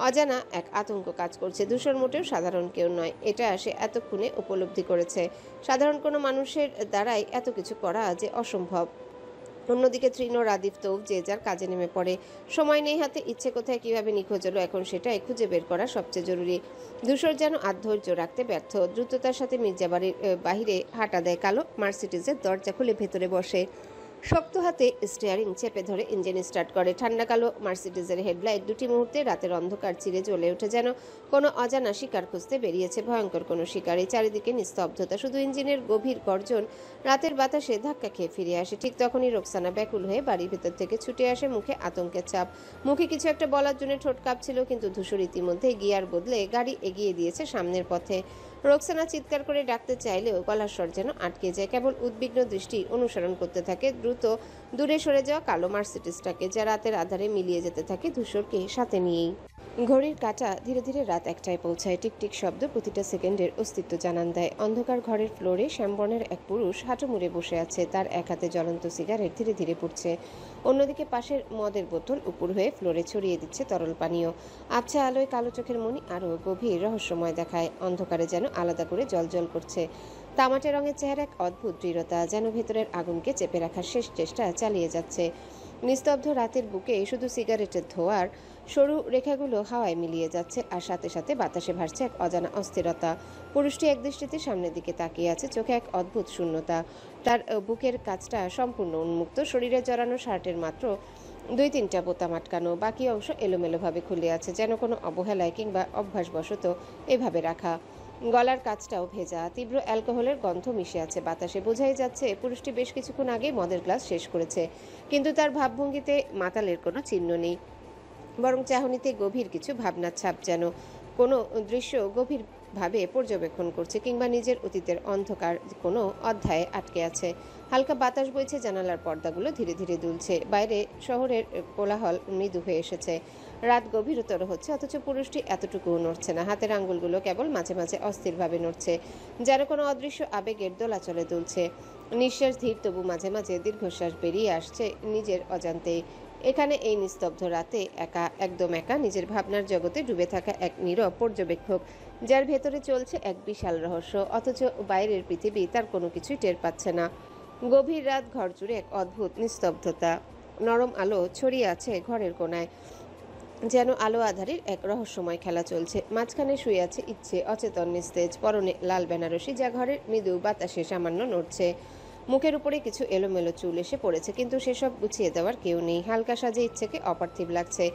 অজানা এক আতঙ্ক কাজ করছে। ধূসর মোটেও সাধারণ কেউ নয়, এটা সে এতক্ষণে উপলব্ধি করেছে। সাধারণ কোনো মানুষের দ্বারাই এত কিছু করা যে অসম্ভব। অন্যদিকে তৃণ, রাদীপ, তৌফ যে যার কাজে নেমে পড়ে। সময় নেই হাতে, ইচ্ছে কোথায় কিভাবে নিখোঁজ হলো এখন সেটাই খুঁজে বের করা সবচেয়ে জরুরি। ধূসর যেন আর ধৈর্য রাখতে ব্যর্থ, দ্রুততার সাথে মির্জা বাড়ির বাহিরে হাঁটা দেয়। কালো মার্সিডিজের দরজা খুলে ভেতরে বসে, শক্ত হাতে স্টিয়ারিং চেপে ধরে ইঞ্জিন স্টার্ট করে। ঠান্ডা কালো মার্সিডিজের হেডলাইট দুটি মুহূর্তে রাতের অন্ধকার চিরে জ্বলে ওঠে, যেন কোনো অজানা শিকার খুঁজতে বেরিয়েছে, ভয়ঙ্কর কোনো শিকার। এই চারিদিকে নিস্তব্ধতা, শুধু ইঞ্জিনের গভীর গর্জন রাতের বাতাসে ধাক্কা খেয়ে ফিরে আসে। ঠিক তখনই রোকসানা ব্যাকুল হয়ে বাড়ির ভেতর থেকে ছুটে আসে, মুখে আতঙ্কের ছাপ। মুখে কিছু একটা বলার জন্য ঠোঁট কাঁপছিল, কিন্তু ধূসর ইতিমধ্যে গিয়ার বদলে গাড়ি এগিয়ে দিয়েছে সামনের পথে। রোকসানা চিৎকার করে ডাকতে চাইলেও গলার স্বর যেন আটকে যায়। কেবল উদ্বিগ্ন দৃষ্টি অনুসরণ করতে থাকে দ্রুত দূরে সরে যাওয়া কালো মার্সিডিজটাকে, যা রাতের আধারে মিলিয়ে যেতে থাকে ধূসরকে সাথে নিয়েই। ঘড়ির কাঁটা ধীরে ধীরে রাত 1টায় পৌঁছায়। টিকটিক শব্দ প্রতিটা সেকেন্ডের অস্তিত্ব জানান দেয়। অন্ধকার ঘরের ফ্লোরে শ্যামবর্ণের এক পুরুষ হাঁটু মুড়ে বসে আছে, তার এক হাতে জ্বলন্ত সিগারেট ধীরে ধীরে পুড়ছে, অন্যদিকে পাশের মদের বোতল উপর হয়ে ফ্লোরে ছড়িয়ে দিচ্ছে তরল পানীয়। আবছা আলোয় কালো চোখের মনি আরও গভীর রহস্যময় দেখায়, অন্ধকারে যেন আলাদা করে জ্বলজ্বল করছে। তামাটে রঙের চেহারা, এক অদ্ভুত দৃঢ়তা, যেন ভেতরের আগুনকে চেপে রাখার শেষ চেষ্টা চালিয়ে যাচ্ছে। নিস্তব্ধ রাতের বুকে শুধু সিগারেটের ধোঁয়ার সরু রেখাগুলো হাওয়ায় মিলিয়ে যাচ্ছে, আর সাথে সাথে বাতাসে ভাসছে এক অজানা অস্থিরতা। পুরুষটি একদৃষ্টিতে সামনের দিকে তাকিয়ে আছে, চোখে এক অদ্ভুত শূন্যতা। তার বুকের কাছটা সম্পূর্ণ উন্মুক্ত, শরীরে জড়ানো শার্টের মাত্র 2-3টা বোতাম আটকানো, বাকি অংশ এলোমেলোভাবে খুলে আছে, যেন কোনো অবহেলায় কিংবা অভ্যাসবশত এভাবে রাখা। গলার কাছটাও ভেজা, তীব্র অ্যালকোহলের গন্ধ মিশে আছে বাতাসে। বোঝাই যাচ্ছে পুরুষটি বেশ কিছুক্ষণ আগে মদের গ্লাস শেষ করেছে, কিন্তু তার ভাবভঙ্গিতে মাতালের কোনো চিহ্ন নেই, বরং চাহনিতে গভীর কিছু ভাবনার ছাপ, যেন কোনো দৃশ্য গভীরভাবে পর্যবেক্ষণ করছে কিংবা নিজের অতীতের অন্ধকার কোনো অধ্যায়ে আটকে আছে। হালকা বাতাস বইছে, জানালার পর্দাগুলো ধীরে ধীরে দুলছে, বাইরে শহরের কোলাহল মৃদু হয়ে এসেছে। রাত গভীরতর হচ্ছে, অথচ পুরুষটি এতটুকুও নড়ছে না। হাতের আঙ্গুলগুলো কেবল মাঝে মাঝে অস্থিরভাবে নড়ছে, যেন কোনো অদৃশ্য আবেগের দোলাচলে দুলছে। নিঃশ্বাস ধীর, তবু মাঝে মাঝে দীর্ঘশ্বাস বেরিয়ে আসছে নিজের অজান্তেই। এখানে এই নিস্তব্ধ রাতে একা, একদম একা, নিজের ভাবনার জগতে ডুবে থাকা এক নীরব পর্যবেক্ষক, যার ভেতরে চলছে এক বিশাল রহস্য, অথচ বাইরের পৃথিবী তার কোনো কিছুই টের পাচ্ছে না। গভীর রাত, ঘর জুড়ে এক অদ্ভুত নিস্তব্ধতা। নরম আলো ছড়িয়ে আছে ঘরের কোনায়, যেন আলো আধারের এক রহস্যময় খেলা চলছে। মাঝখানে শুয়ে আছে ইচ্ছে, অচেতন নিস্তেজ, পরনে লাল বেনারসি, যা ঘরের মৃদু বাতাসে সামান্য নড়ছে। মুখের উপরে কিছু এলোমেলো চুল এসে পড়েছে, কিন্তু সেসব গুছিয়ে দেওয়ার কেউ নেই। হালকা সাজে ইচ্ছেকে অপার্থিব লাগছে,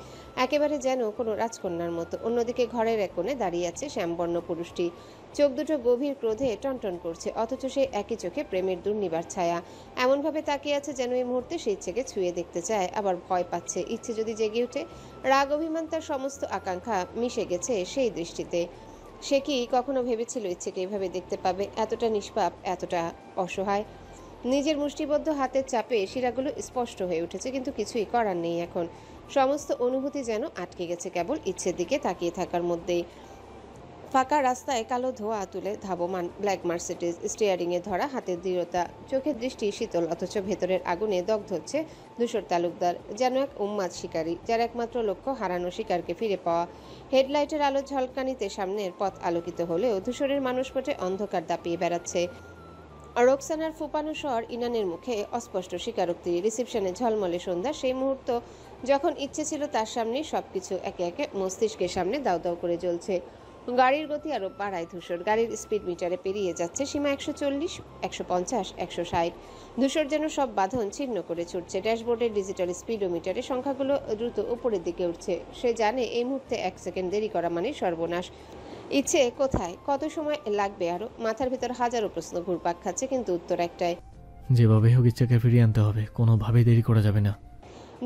একেবারে যেন কোনো রাজকন্যার মতো। অন্যদিকে ঘরের এক কোণে দাঁড়িয়ে আছে শ্যামবর্ণ পুরুষটি, চোখ দুটো গভীর ক্রোধে টনটন করছে, অথচ সেই একই চোখে প্রেমের দুর্নিবার ছায়া। এমনভাবে তাকিয়ে আছে যেন এই মুহূর্তে সেই ইচ্ছেকে ছুঁয়ে দেখতে চায়, আবার ভয় পাচ্ছে। ইচ্ছে যদি জেগে ওঠে, রাগ অভিমান তার সমস্ত আকাঙ্ক্ষা মিশে গেছে সেই দৃষ্টিতে। সে কি কখনো ভেবেছিল ইচ্ছেকে এভাবে দেখতে পাবে, এতটা নিষ্পাপ, এতটা অসহায়? নিজের মুষ্টিবদ্ধ হাতের চাপে শিরাগুলো স্পষ্ট হয়ে উঠেছে, কিন্তু কিছুই করার নেই এখন। সমস্ত অনুভূতি যেন আটকে গেছে কেবল ইচ্ছের দিকে তাকিয়ে থাকার মধ্যেই। ফাঁকা রাস্তায় কালো ধোঁয়া তুলে ধাবমান ব্ল্যাক মার্সিডিজ, স্টিয়ারিংয়ে ধরা হাতের দৃঢ়তা, চোখের দৃষ্টি শীতল, অথচ ভেতরের আগুনে দগ্ধ হচ্ছে ধূসর তালুকদার, যেন এক উন্মাদ শিকারী, যার একমাত্র লক্ষ্য হারানো শিকারকে ফিরে পাওয়া। হেডলাইটের আলো ঝলকানিতে সামনের পথ আলোকিত হলেও ধূসরের মানসপটে অন্ধকার দাপিয়ে বেড়াচ্ছে। রোকসানার ফুপানো স্বর ইনানের মুখে অস্পষ্ট স্বীকারোক্তি। রিসেপশনে ঝলমলে সন্ধ্যা, সেই মুহূর্ত যখন ইচ্ছে ছিল তার সামনে সবকিছু একে একে মস্তিষ্কের সামনে দাউ দাউ করে জ্বলছে। গাড়ির গতি আরো বাড়ায় ধূসর, গাড়ির স্পিড মিটারে পেরিয়ে যাচ্ছে সীমা 140, 150, 160। ধূসর যেন সব বাঁধন ছিন্ন করে ছুটছে। ড্যাশবোর্ডের ডিজিটাল স্পিডোমিটারে সংখ্যাগুলো দ্রুত উপরের দিকে উঠছে। সে জানে এই মুহূর্তে 1 সেকেন্ড দেরি করা মানে সর্বনাশ। ইচ্ছে কোথায়, কত সময় লাগবে আরো? মাথার ভিতর হাজারো প্রশ্ন ঘুরপাক খাচ্ছে, কিন্তু উত্তর একটাই, যেভাবে হোক ইচ্ছাকে ফিরিয়ে আনতে হবে, কোনোভাবেই দেরি করা যাবে না।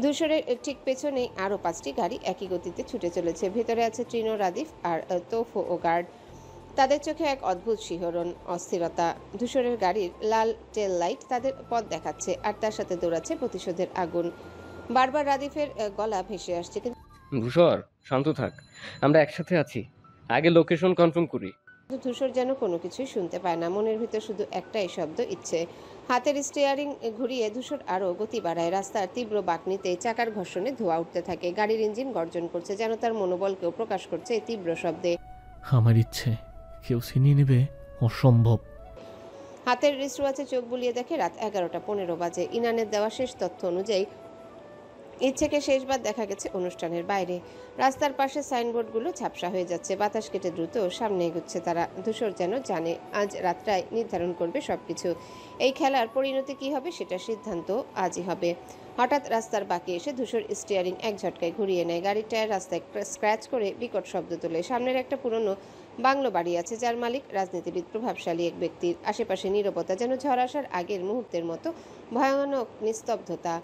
ধূসরের ঠিক পেছনেই আরও 5টি গাড়ি একই গতিতে ছুটে চলেছে। ভেতরে আছে ট্রিনো, রাদিফ আর তোফো ও গার্ড। তাদের চোখে এক অদ্ভুত শিহরণ, অস্থিরতা। ধূসরের গাড়ির লাল টেল লাইট তাদের পথ দেখাচ্ছে, আর তার সাথে দৌড়াচ্ছে প্রতিশোধের আগুন। বারবার রাদিফের গলা ভেসে আসছে, কিন্তু ধূসর, শান্ত থাক, আমরা একসাথে আছি, আগে লোকেশন কনফার্ম করি। ধূসর যেন কোনো কিছুই শুনতে পায় না। মনের ভিতর শুধু একটাই শব্দ, ইচ্ছে। হাতের স্টিয়ারিং ঘুরিয়ে ধূসর আরও গতি বাড়ায়। রাস্তার তীব্র বাঁকনিতে চাকার ঘর্ষণে ধোঁয়া উঠতে থাকে। গাড়ির ইঞ্জিন গর্জন করছে, যেন তার মনোবলকেও প্রকাশ করছে এই তীব্র শব্দে। আমার ইচ্ছে কেউ ছিনিয়ে নেবে, অসম্ভব। হাতের রিস্টওয়াচে চোখ বুলিয়ে দেখে রাত 11:15 বাজে। ইনানের দেওয়া শেষ তথ্য অনুযায়ী ইচ্ছেকে শেষবার দেখা গেছে অনুষ্ঠানের বাইরে। রাস্তার পাশে সাইনবোর্ডগুলো ঝাপসা হয়ে যাচ্ছে, বাতাস কেটে দ্রুত সামনে এগুচ্ছে তারা। ধূসর যেন জানে আজ রাতটাই নির্ধারণ করবে সবকিছু। এই খেলার পরিণতি কি হবে সেটা সিদ্ধান্ত আজই হবে। হঠাৎ রাস্তার বাঁকে এসে ধূসর স্টিয়ারিং এক ঝটকায় ঘুরিয়ে নেয়। গাড়ির টায়ার রাস্তায় স্ক্র্যাচ করে বিকট শব্দ তোলে। সামনের একটা পুরনো বাংলো বাড়ি আছে, যার মালিক রাজনীতিবিদ, প্রভাবশালী এক ব্যক্তির। আশেপাশে নীরবতা, যেন ঝড় আসার আগের মুহূর্তের মতো ভয়ানক নিস্তব্ধতা।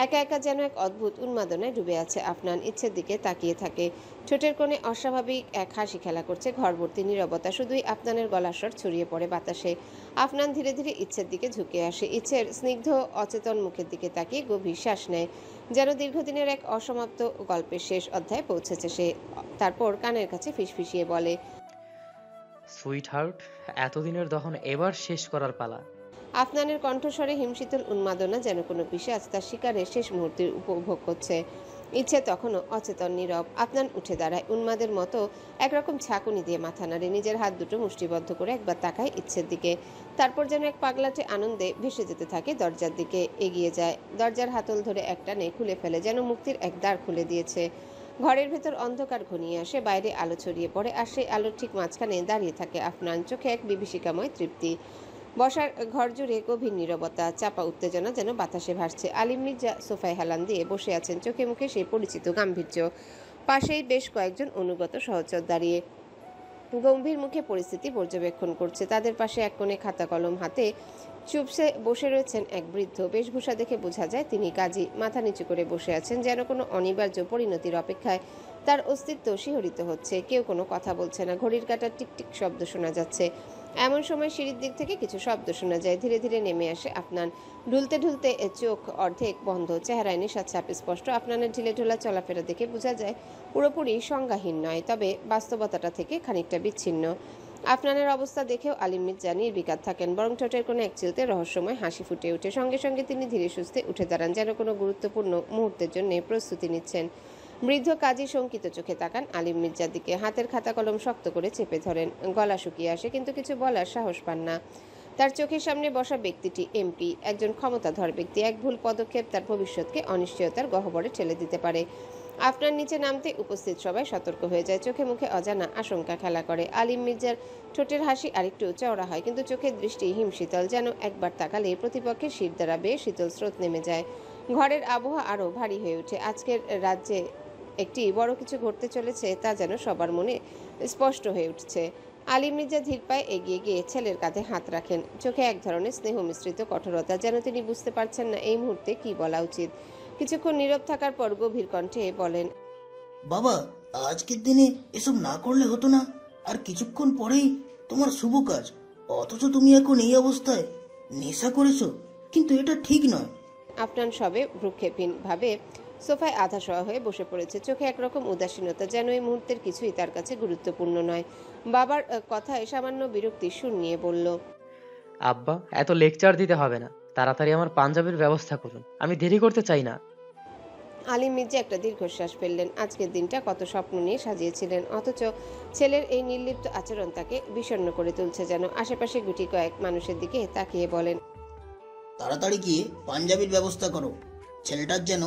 একা একা যেন এক অদ্ভুত উন্মাদনায় ডুবে আছে আফনান। ইচ্ছের দিকে তাকিয়ে থাকে। ঠোঁটের কোণে অস্বাভাবিক এক হাসি খেলা করছে। ঘরভর্তি নীরবতা, শুধুই আফনানের গলার স্বর ছড়িয়ে পড়ে বাতাসে। আফনান ধীরে ধীরে ইচ্ছের দিকে ঝুঁকে আসে। ইচ্ছের স্নিগ্ধ অচেতন মুখের দিকে তাকিয়ে গভীর শ্বাস নেয়, যেন দীর্ঘদিনের এক অসমাপ্ত গল্পের শেষ অধ্যায়ে পৌঁছেছে সে। তারপর কানের কাছে ফিসফিসিয়ে বলে, সুইট হার্ট, এতদিনের দহন এবার শেষ করার পালা। আফনানের কণ্ঠস্বরে হিমশীতল উন্মাদনা, যেন কোনো পিশাচ তার শিকারের শেষ মুহূর্তের উপভোগ করছে। ইচ্ছে তখনও অচেতন, নীরব। আফনান উঠে দাঁড়ায়, উন্মাদের মতো একরকম ছাকুনি দিয়ে মাথা নাড়ে। নিজের হাত দুটো মুষ্টিবদ্ধ করে একবার তাকায় ইচ্ছের দিকে, তারপর যেন এক পাগলাটে আনন্দে ভেসে যেতে থাকে দরজার দিকে এগিয়ে যায়। দরজার হাতল ধরে একটানে খুলে ফেলে, যেন মুক্তির এক দ্বার খুলে দিয়েছে। ঘরের ভেতর অন্ধকার ঘনিয়ে আসে, বাইরে আলো ছড়িয়ে পড়ে, আর সেই আলোর ঠিক মাঝখানে দাঁড়িয়ে থাকে আফনান, চোখে এক বিভীষিকাময় তৃপ্তি। বসার ঘর জুড়ে গভীর নীরবতা, চাপা উত্তেজনা যেন বাতাসে ভাসছে। আলিম মির্জা সোফায় হেলান দিয়ে বসে আছেন, চোখে মুখে সেই পরিচিত গাম্ভীর্য। পাশেই বেশ কয়েকজন অনুগত সহচর দাঁড়িয়ে গম্ভীর মুখে পরিস্থিতি পর্যবেক্ষণ করছে। তাদের পাশে এক কোণে খাতা কলম হাতে চুপসে বসে রয়েছেন এক বৃদ্ধ। বেশভূষা দেখে বোঝা যায় তিনি কাজী। মাথা নিচু করে বসে আছেন, যেন কোনো অনিবার্য পরিণতির অপেক্ষায় তার অস্তিত্ব শিহরিত হচ্ছে। কেউ কোনো কথা বলছে না। ঘড়ির কাঁটার টিকটিক শব্দ শোনা যাচ্ছে। এমন সময় সিঁড়ির দিক থেকে কিছু শব্দ শোনা যায়। ধীরে ধীরে নেমে আসে আফনান। ঢুলতে ঢুলতে চোখ অর্ধেক বন্ধ, চেহারায় নেশার ছাপ স্পষ্ট। আফনানের ঢিলে ঢোলা চলাফেরা দেখে বোঝা যায় পুরোপুরি সংজ্ঞাহীন নয়, তবে বাস্তবতাটা থেকে খানিকটা বিচ্ছিন্ন। আফনানের অবস্থা দেখেও আলিম মির্জা নির্বিকার থাকেন, বরং ঠোঁটের কোনো এক চিলতে রহস্যময় হাসি ফুটে ওঠে। সঙ্গে সঙ্গে তিনি ধীরে সুস্থে উঠে দাঁড়ান, যেন কোনো গুরুত্বপূর্ণ মুহূর্তের জন্য প্রস্তুতি নিচ্ছেন। বৃদ্ধ কাজী শঙ্কিত চোখে তাকান আলিম মির্জার দিকে, হাতের খাতা কলম শক্ত করে চেপে ধরেন। গলা শুকিয়ে আসে, কিন্তু কিছু বলার সাহস পান না। তার চোখের সামনে বসা ব্যক্তিটি এমপি, একজন ক্ষমতাধর ব্যক্তি। এক ভুল পদক্ষেপ তার ভবিষ্যৎকে অনিশ্চয়তার গহ্বরে ঠেলে দিতে পারে। আফনান নিচে নামতে উপস্থিত সবাই সতর্ক হয়ে যায়, চোখে মুখে অজানা আশঙ্কা খেলা করে। আলিম মির্জার ঠোঁটের হাসি আরেকটু চওড়া হয়, কিন্তু চোখের দৃষ্টি হিমশীতল, যেন একবার তাকালে প্রতিপক্ষের শির দ্বারা বেয়ে শীতল স্রোত নেমে যায়। ঘরের আবহাওয়া আরও ভারী হয়ে ওঠে। আজকের রাজ্যে একটি বড় কিছু ঘটতে চলেছে, তা যেন সবার মনে স্পষ্ট হয়ে উঠছে। আলিম মির্জা ধীর পায়ে এগিয়ে গিয়ে ছেলের কাঁধে হাত রাখেন, চোখে এক ধরনের স্নেহ মিশ্রিত কঠোরতা, যেন তিনি বুঝতে পারছেন না এই মুহূর্তে কি বলা উচিত। কিছুক্ষণ নীরব থাকার পর গভীর কণ্ঠে বলেন, বাবা, আজকের দিনে এসব না করলে হতো না? আর কিছুক্ষণ পরেই তোমার শুভ কাজ, অথচ তুমি এখন এই অবস্থায় নেশা করেছো, কিন্তু এটা ঠিক নয়। আফনান সবে ভ্রুক্ষেপহীন ভাবে সোফায় আধা শোয়া হয়ে বসে পড়েছে, চোখে একরকম উদাসীনতা, যেন এই মুহূর্তের কিছুই তার কাছে গুরুত্বপূর্ণ নয়। বাবার কথায় সামান্য বিরক্তির সুর নিয়ে বলল, আব্বা, এত লেকচার দিতে হবে না, তাড়াতাড়ি আমার পাঞ্জাবির ব্যবস্থা করুন, আমি দেরি করতে চাই না। আলিম মির্জা একটা দীর্ঘশ্বাস ফেললেন। আজকের দিনটা কত স্বপ্ন নিয়ে সাজিয়েছিলেন, অথচ ছেলের এই নির্লিপ্ত আচরণ তাকে বিষণ্ণ করে তুলছে যেন। আশেপাশে গুটি কয়েক মানুষের দিকে তাকিয়ে বলেন, তাড়াতাড়ি গিয়ে পাঞ্জাবির ব্যবস্থা করো, ছেলেটার যেন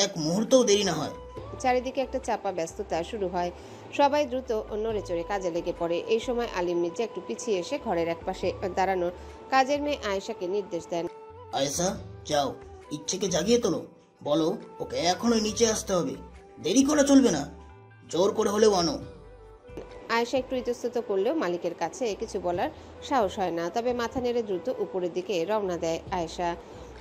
এক মুহূর্তও দেরি না হয়। চারিদিকে একটা চাপা ব্যস্ততা শুরু হয়, সবাই দ্রুত নড়ে চড়ে কাজে লেগে পড়ে। এই সময় আলিম মির্জা একটু পিছিয়ে এসে ঘরের একপাশে দাঁড়ানোর কাজের মেয়ে আয়েশাকে নির্দেশ দেন, আয়েশা, যাও, ইচ্ছেকে জাগিয়ে তোলো, বলো ওকে এখনই নিচে আসতে হবে, দেরি করা চলবে না, জোর করে হলেও আনো। আয়েশা একটু ইতস্তত করলেও মালিকের কাছে কিছু বলার সাহস হয় না, তবে মাথা নেড়ে দ্রুত উপরের দিকে রওনা দেয় আয়েশা।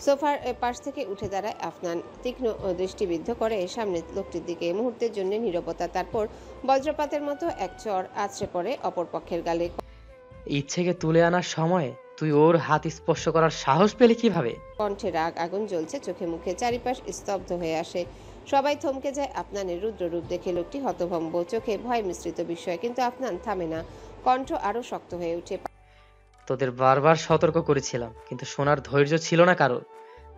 সোফার পাশ থেকে উঠে দাঁড়ায় আফনান, তীক্ষ্ণ দৃষ্টিবিদ্ধ করে সামনের লোকটির দিকে। মুহূর্তের জন্য নীরবতা, তারপর বজ্রপাতের মতো এক চড় আছড়ে পড়ে অপর পক্ষের গালে। ইচ্ছেকে তুলে আনার সময় তুই ওর হাত স্পর্শ করার সাহস পেলি কিভাবে? কণ্ঠে রাগ আগুন জ্বলছে, চোখে মুখে। চারিপাশ স্তব্ধ হয়ে আসে, সবাই থমকে যায় আফনানের রুদ্ররূপ দেখে। লোকটি হতভম্ব, চোখে ভয় মিশ্রিত বিস্ময়, কিন্তু আফনান থামে না, কণ্ঠ আরো শক্ত হয়ে ওঠে। তোদের বারবার সতর্ক করেছিলাম, কিন্তু শোনার ধৈর্য ছিল না কারোর।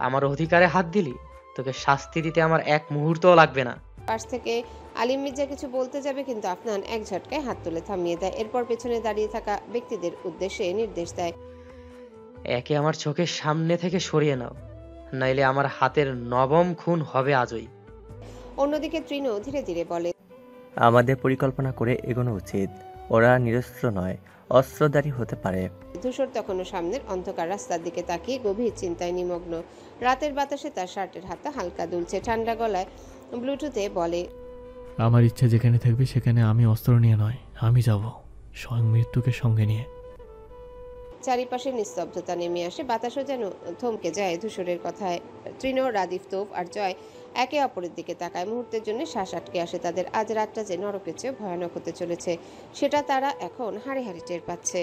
আমার অধিকারে হাত দিলি, তোকে শাস্তি দিতে আমার এক মুহূর্তও লাগবে না। পাশ থেকে আলিম মির্জা কিছু বলতে যাবে, কিন্তু আফনান এক ঝটকায় হাত তুলে থামিয়ে দেয়। এরপর পেছনে দাঁড়িয়ে থাকা ব্যক্তিদের উদ্দেশ্যে নির্দেশ দেয়, একে আমার চোখের সামনে থেকে সরিয়ে নাও, নাইলে আমার হাতের নবম খুন হবে আজই। অন্যদিকে তৃণ ধীরে ধীরে বলে, আমাদের পরিকল্পনা করে এগোনো উচিত, ওরা নিরস্ত্র নয়, অস্ত্রধারী হতে পারে। ধূসর তখনও সামনের অন্ধকার রাস্তার দিকে তাকিয়ে গভীর চিন্তায় নিমগ্ন। রাতের বাতাসে তার শার্টের হাতটা হালকা দুলছে, ঠান্ডা গলায় ব্লুটুথে বলে, আমার ইচ্ছা যেখানে থাকবে সেখানে আমি অস্ত্র নিয়ে নয়, আমি যাব স্বয়ং মৃত্যুকে সঙ্গে নিয়ে। চারিপাশে নিস্তব্ধতা নেমে আসে, বাতাসও যেন থমকে যায় ধূসরের কথায়। তৃণ, রাদিফ, তোপ আর জয় একে অপরের দিকে তাকায়। মুহূর্তের জন্য শ্বাস আটকে আসে তাদের। আজ রাতটা যে নরকের চেয়ে ভয়ানক হতে চলেছে, সেটা তারা এখন হাড়ে হাড়ে টের পাচ্ছে।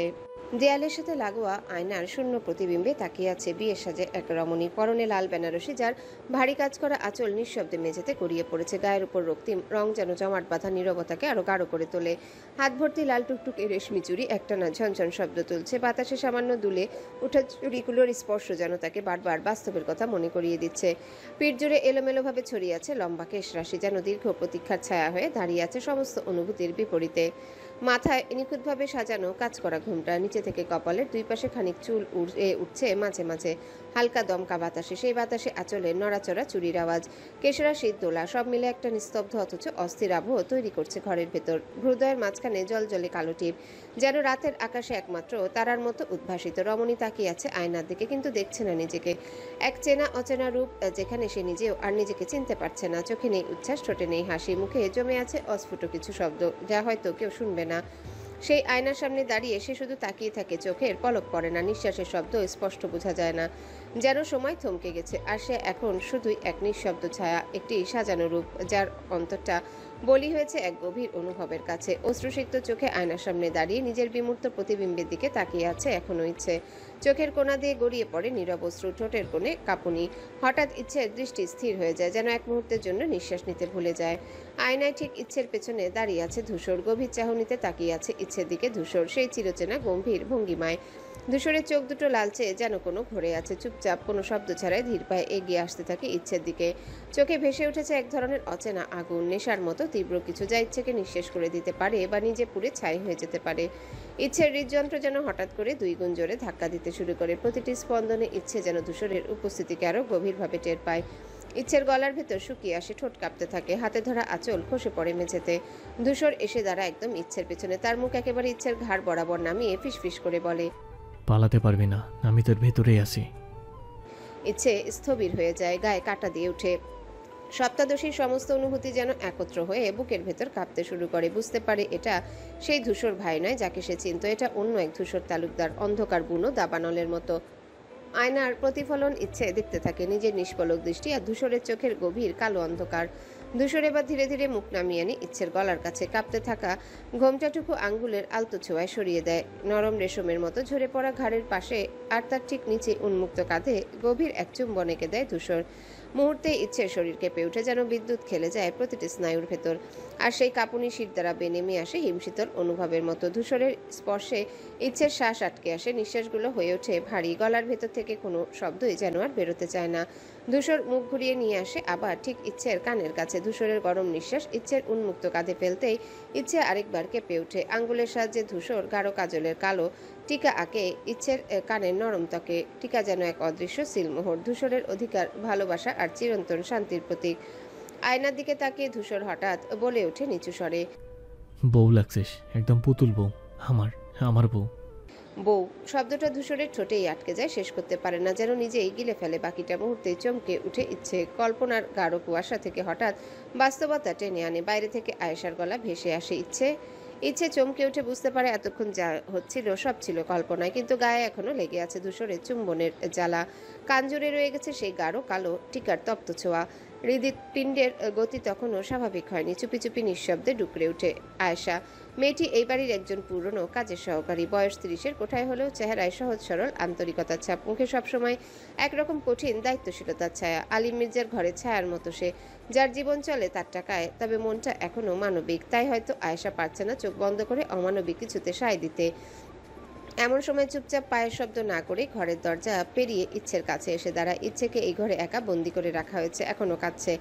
দেয়ালের সাথে লাগোয়া আয়নার শূন্য প্রতিবিম্বে তাকিয়ে আছে বিয়ের সাজে এক রমণী, পরনে লাল বেনারসি, যার ভারী কাজ করা আঁচল নিঃশব্দে মেঝেতে গড়িয়ে পড়েছে। গায়ের উপর রক্তিম রং যেন জমাট বাঁধা নীরবতাকে আরো গাঢ় করে তোলে। হাত ভর্তি লাল টুকটুকে রেশমি চুড়ি একটানা ঝনঝন শব্দ তুলছে। বাতাসে সামান্য দুলে ওঠা চুড়িগুলোর স্পর্শ যেন তাকে বারবার বাস্তবের কথা মনে করিয়ে দিচ্ছে। পিঠ জুড়ে এলোমেলোভাবে ছড়িয়ে আছে লম্বা কেশ রাশি, যেন দীর্ঘ প্রতীক্ষার ছায়া হয়ে দাঁড়িয়ে আছে সমস্ত অনুভূতির বিপরীতে। মাথায় নিখুঁতভাবে সাজানো কাজ করা ঘুমটা, নিচে থেকে কপালের দুই পাশে খানিক চুল উঠছে মাঝে মাঝে হালকা দমকা বাতাসে। সেই বাতাসে আঁচলের নড়াচড়া, চুরির আওয়াজ, কেশরাশির দোলা, সব মিলে একটা নিস্তব্ধ অথচ অস্থির আবহ তৈরি করছে ঘরের ভেতর। হৃদয়ের মাঝখানে জলজলে কালো টিপ, যেন রাতের আকাশে একমাত্র তারার মতো উদ্ভাসিত। রমণী তাকিয়ে আছে আয়নার দিকে, কিন্তু দেখছে না নিজেকে। এক চেনা অচেনা রূপ, যেখানে সে নিজেও আর নিজেকে চিনতে পারছে না। চোখে নেই উচ্ছ্বাস, ঠোঁটে নেই হাসি, মুখে জমে আছে অস্ফুট কিছু শব্দ, যা হয়তো কেউ শুনবে না। সেই আয়নার সামনে দাঁড়িয়ে সে শুধু তাকিয়ে থাকে, চোখের পলক পড়ে না, নিঃশ্বাসের শব্দ স্পষ্ট বোঝা যায় না, যেন সময় থমকে গেছে, আর সে এখন শুধুই এক নিঃশব্দ ছায়া, একটি সাজানো রূপ যার অন্তরটা বলি হয়েছে এক গভীর অনুভবের কাছে। অশ্রুসিক্ত চোখে আয়নার সামনে দাঁড়িয়ে নিজের বিমূর্ত প্রতিবিম্বের দিকে তাকিয়ে আছে এখনো ইচ্ছে। চোখের কোণা দিয়ে গড়িয়ে পড়ে নীরব অশ্রু, ঠোঁটের কোণে কাঁপুনি। হঠাৎ ইচ্ছের দৃষ্টি স্থির হয়ে যায়, যেন এক মুহূর্তের জন্য নিঃশ্বাস নিতে ভুলে যায়। আয়নায় ঠিক ইচ্ছের পেছনে দাঁড়িয়ে আছে ধূসর, গভীর চাহনিতে তাকিয়ে আছে ইচ্ছের দিকে ধূসর, সেই চিরচেনা গম্ভীর ভঙ্গিমায়। ধূসরের চোখ দুটো লালচে, যেন কোনো ঘরে আছে। চুপচাপ কোনো শব্দ ছাড়াই ধীর পায়ে এগিয়ে আসতে থাকে ইচ্ছের দিকে। চোখে ভেসে উঠেছে এক ধরনের অচেনা আগুন, নেশার মতো তীব্র কিছু, যা ইচ্ছেকে নিঃশেষ করে দিতে পারে বা নিজে পুড়ে ছাই হয়ে যেতে পারে। ইচ্ছের হৃদযন্ত্র যেন হঠাৎ করে দুই গুণ জোরে ধাক্কা দিতে শুরু করে। প্রতিটি স্পন্দনে ইচ্ছে যেন ধূসরের উপস্থিতিকে আরও গভীরভাবে টের পায়। ইচ্ছের গলার ভেতর শুকিয়ে আসে, ঠোঁট কাঁপতে থাকে, হাতে ধরা আঁচল খসে পড়ে মেঝেতে। ধূসর এসে দাঁড়ায় একদম ইচ্ছের পেছনে, তার মুখ একেবারে ইচ্ছের ঘাড় বরাবর নামিয়ে ফিসফিস করে বলে, পালাতে পারবি না, আমি তোর ভেতরেই আছি। ইচ্ছে স্থবির হয়ে যায়, গায়ে কাঁটা দিয়ে ওঠে। সপ্তাদশীর সমস্ত অনুভূতি যেন একত্র হয়ে বুকের ভেতর কাঁপতে শুরু করে। বুঝতে পারে এটা সেই ধূসর ভাই নয় যাকে সে চিনত, এটা অন্য এক ধূসর তালুকদার, অন্ধকার বুনো দাবানলের মতো। আয়নার প্রতিফলন ইচ্ছে দেখতে থাকে নিজের নিষ্পলক দৃষ্টি আর ধূসরের চোখের গভীর কালো অন্ধকার। ধূসর এবার ধীরে ধীরে মুখ নামিয়ে আনি ইচ্ছের গলার কাছে, কাঁপতে থাকা ঘোমটাটুকু আঙ্গুলের আলতো ছোঁয়ায় সরিয়ে দেয়। নরম রেশমের মতো ঝরে পড়া ঘাড়ের পাশে আর তার ঠিক নিচে উন্মুক্ত কাঁধে গভীর এক চুম্বন এঁকে দেয় ধূসর। মুহূর্তে ইচ্ছের শরীর কেঁপে ওঠে, যেন বিদ্যুৎ খেলে যায় প্রতিটি স্নায়ুর ভেতর, আর সেই কাঁপুনি শীত দ্বারা নেমে আসে হিমশীতল অনুভবের মতো। ধূসরের স্পর্শে ইচ্ছের শ্বাস আটকে আসে, নিঃশ্বাসগুলো হয়ে ওঠে ভারী, গলার ভেতর থেকে কোনো শব্দই যেন আর বেরোতে চায় না। ধূসর মুখ ঘুরিয়ে নিয়ে আসে আবার ঠিক ইচ্ছের কানের কাছে। ধূসরের গরম নিঃশ্বাস ইচ্ছের উন্মুক্ত কাঁধে ফেলতেই ইচ্ছে আরেকবার কেঁপে ওঠে। আঙ্গুলের সাহায্যে ধূসর গাঢ় কাজলের কালো টিকা আঁকে ইচ্ছের কানের নরম ত্বকে। টিকা যেন এক অদৃশ্য সিলমোহর, ধূসরের অধিকার, ভালোবাসা আর চিরন্তন শান্তির প্রতীক। আয়নার দিকে তাকিয়ে ধূসর হঠাৎ বলে ওঠে নিচু স্বরে, বউ লাগছিস, একদম পুতুল বউ, আমার বউ। বউ শব্দটা ধূসরের ঠোঁটেই আটকে যায়, শেষ করতে পারে না, যেন নিজেই গিলে ফেলে বাকিটা। মুহূর্তে চমকে উঠে ইচ্ছে, কল্পনার গাঢ় কুয়াশা থেকে হঠাৎ বাস্তবতা টেনে আনে। বাইরে থেকে আয়েশার গলা ভেসে আসে। ইচ্ছে চমকে উঠে, বুঝতে পারে এতক্ষণ যা হচ্ছিল সব ছিল কল্পনায়, কিন্তু গায়ে এখনো লেগে আছে ধূসরের চুম্বনের জ্বালা। কান জুড়ে রয়ে গেছে সেই গাঢ় কালো টিকার তপ্ত ছোঁয়া। হৃদপিণ্ডের গতি তখনও স্বাভাবিক হয়নি। চুপি চুপি নিঃশব্দে ডুকরে ওঠে আয়েশা। মেয়েটি এই বাড়ির একজন পুরনো কাজের সহকারী, বয়স 30-এর কোঠায় হলেও চেহারায় সহজ সরল আন্তরিকতার ছাপ, মুখে সবসময় একরকম কঠিন দায়িত্বশীলতার ছায়া। আলিম মির্জার ঘরে ছায়ার মতো সে, যার জীবন চলে তার টাকায়, তবে মনটা এখনো মানবিক। তাই হয়তো আয়েশা পারছে না চোখ বন্ধ করে অমানবিক কিছুতে সায় দিতে। এমন সময় চুপচাপ পায়ের শব্দ না করে ঘরের দরজা পেরিয়ে ইচ্ছের কাছে এসে দাঁড়ায়। ইচ্ছেকে এই ঘরে একা বন্দি করে রাখা হয়েছে, এখনো কাঁদছে,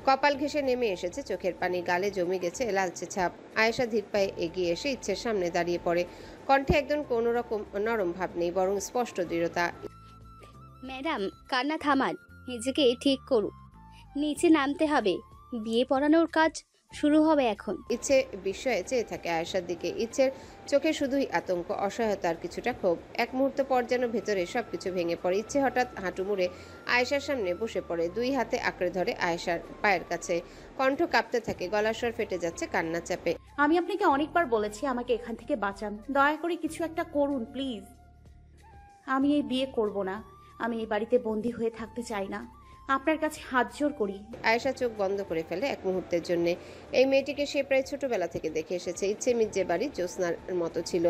কপাল ঘেঁষে নেমে এসেছে চোখের পানি, গালে জমে গেছে লালচে ছাপ। আয়েশা ধীর পায়ে এগিয়ে এসে ইচ্ছের সামনে দাঁড়িয়ে পড়ে, কণ্ঠে একদম কোনো রকম নরম ভাব নেই, বরং স্পষ্ট দৃঢ়তা। ম্যাডাম, কান্না থামান, নিজেকে ঠিক করুন, নিচে নামতে হবে, বিয়ে পড়ানোর কাজ শুরু হবে এখন। ইচ্ছে বিস্ময়ে চেয়ে থাকে আয়েশার দিকে। ইচ্ছের চোখে শুধুই আতঙ্ক, অসহায়তার কিছুটা ক্ষোভ। এক মুহূর্ত পর যেন ভেতরে সবকিছু ভেঙে পড়ে। ইচ্ছে হঠাৎ হাঁটু মুড়ে আয়েশার সামনে বসে পড়ে, দুই হাতে আঁকড়ে ধরে আয়েশার পায়ের কাছে। কণ্ঠ কাঁপতে থাকে, গলার স্বর ফেটে যাচ্ছে কান্নার চাপে। আমি আপনাকে অনেকবার বলেছি আমাকে এখান থেকে বাঁচান, দয়া করে কিছু একটা করুন প্লিজ। আমি এই বিয়ে করব না, আমি এই বাড়িতে বন্দি হয়ে থাকতে চাই না, আপনার কাছে হাত জোর করি। আয়েশা চোখ বন্ধ করে ফেলে এক মুহূর্তের জন্য। এই মেয়েটিকে সে প্রায় ছোটবেলা থেকে দেখে এসেছে। ইচ্ছে মির্জের বাড়ি জ্যোৎস্নার মতো ছিল,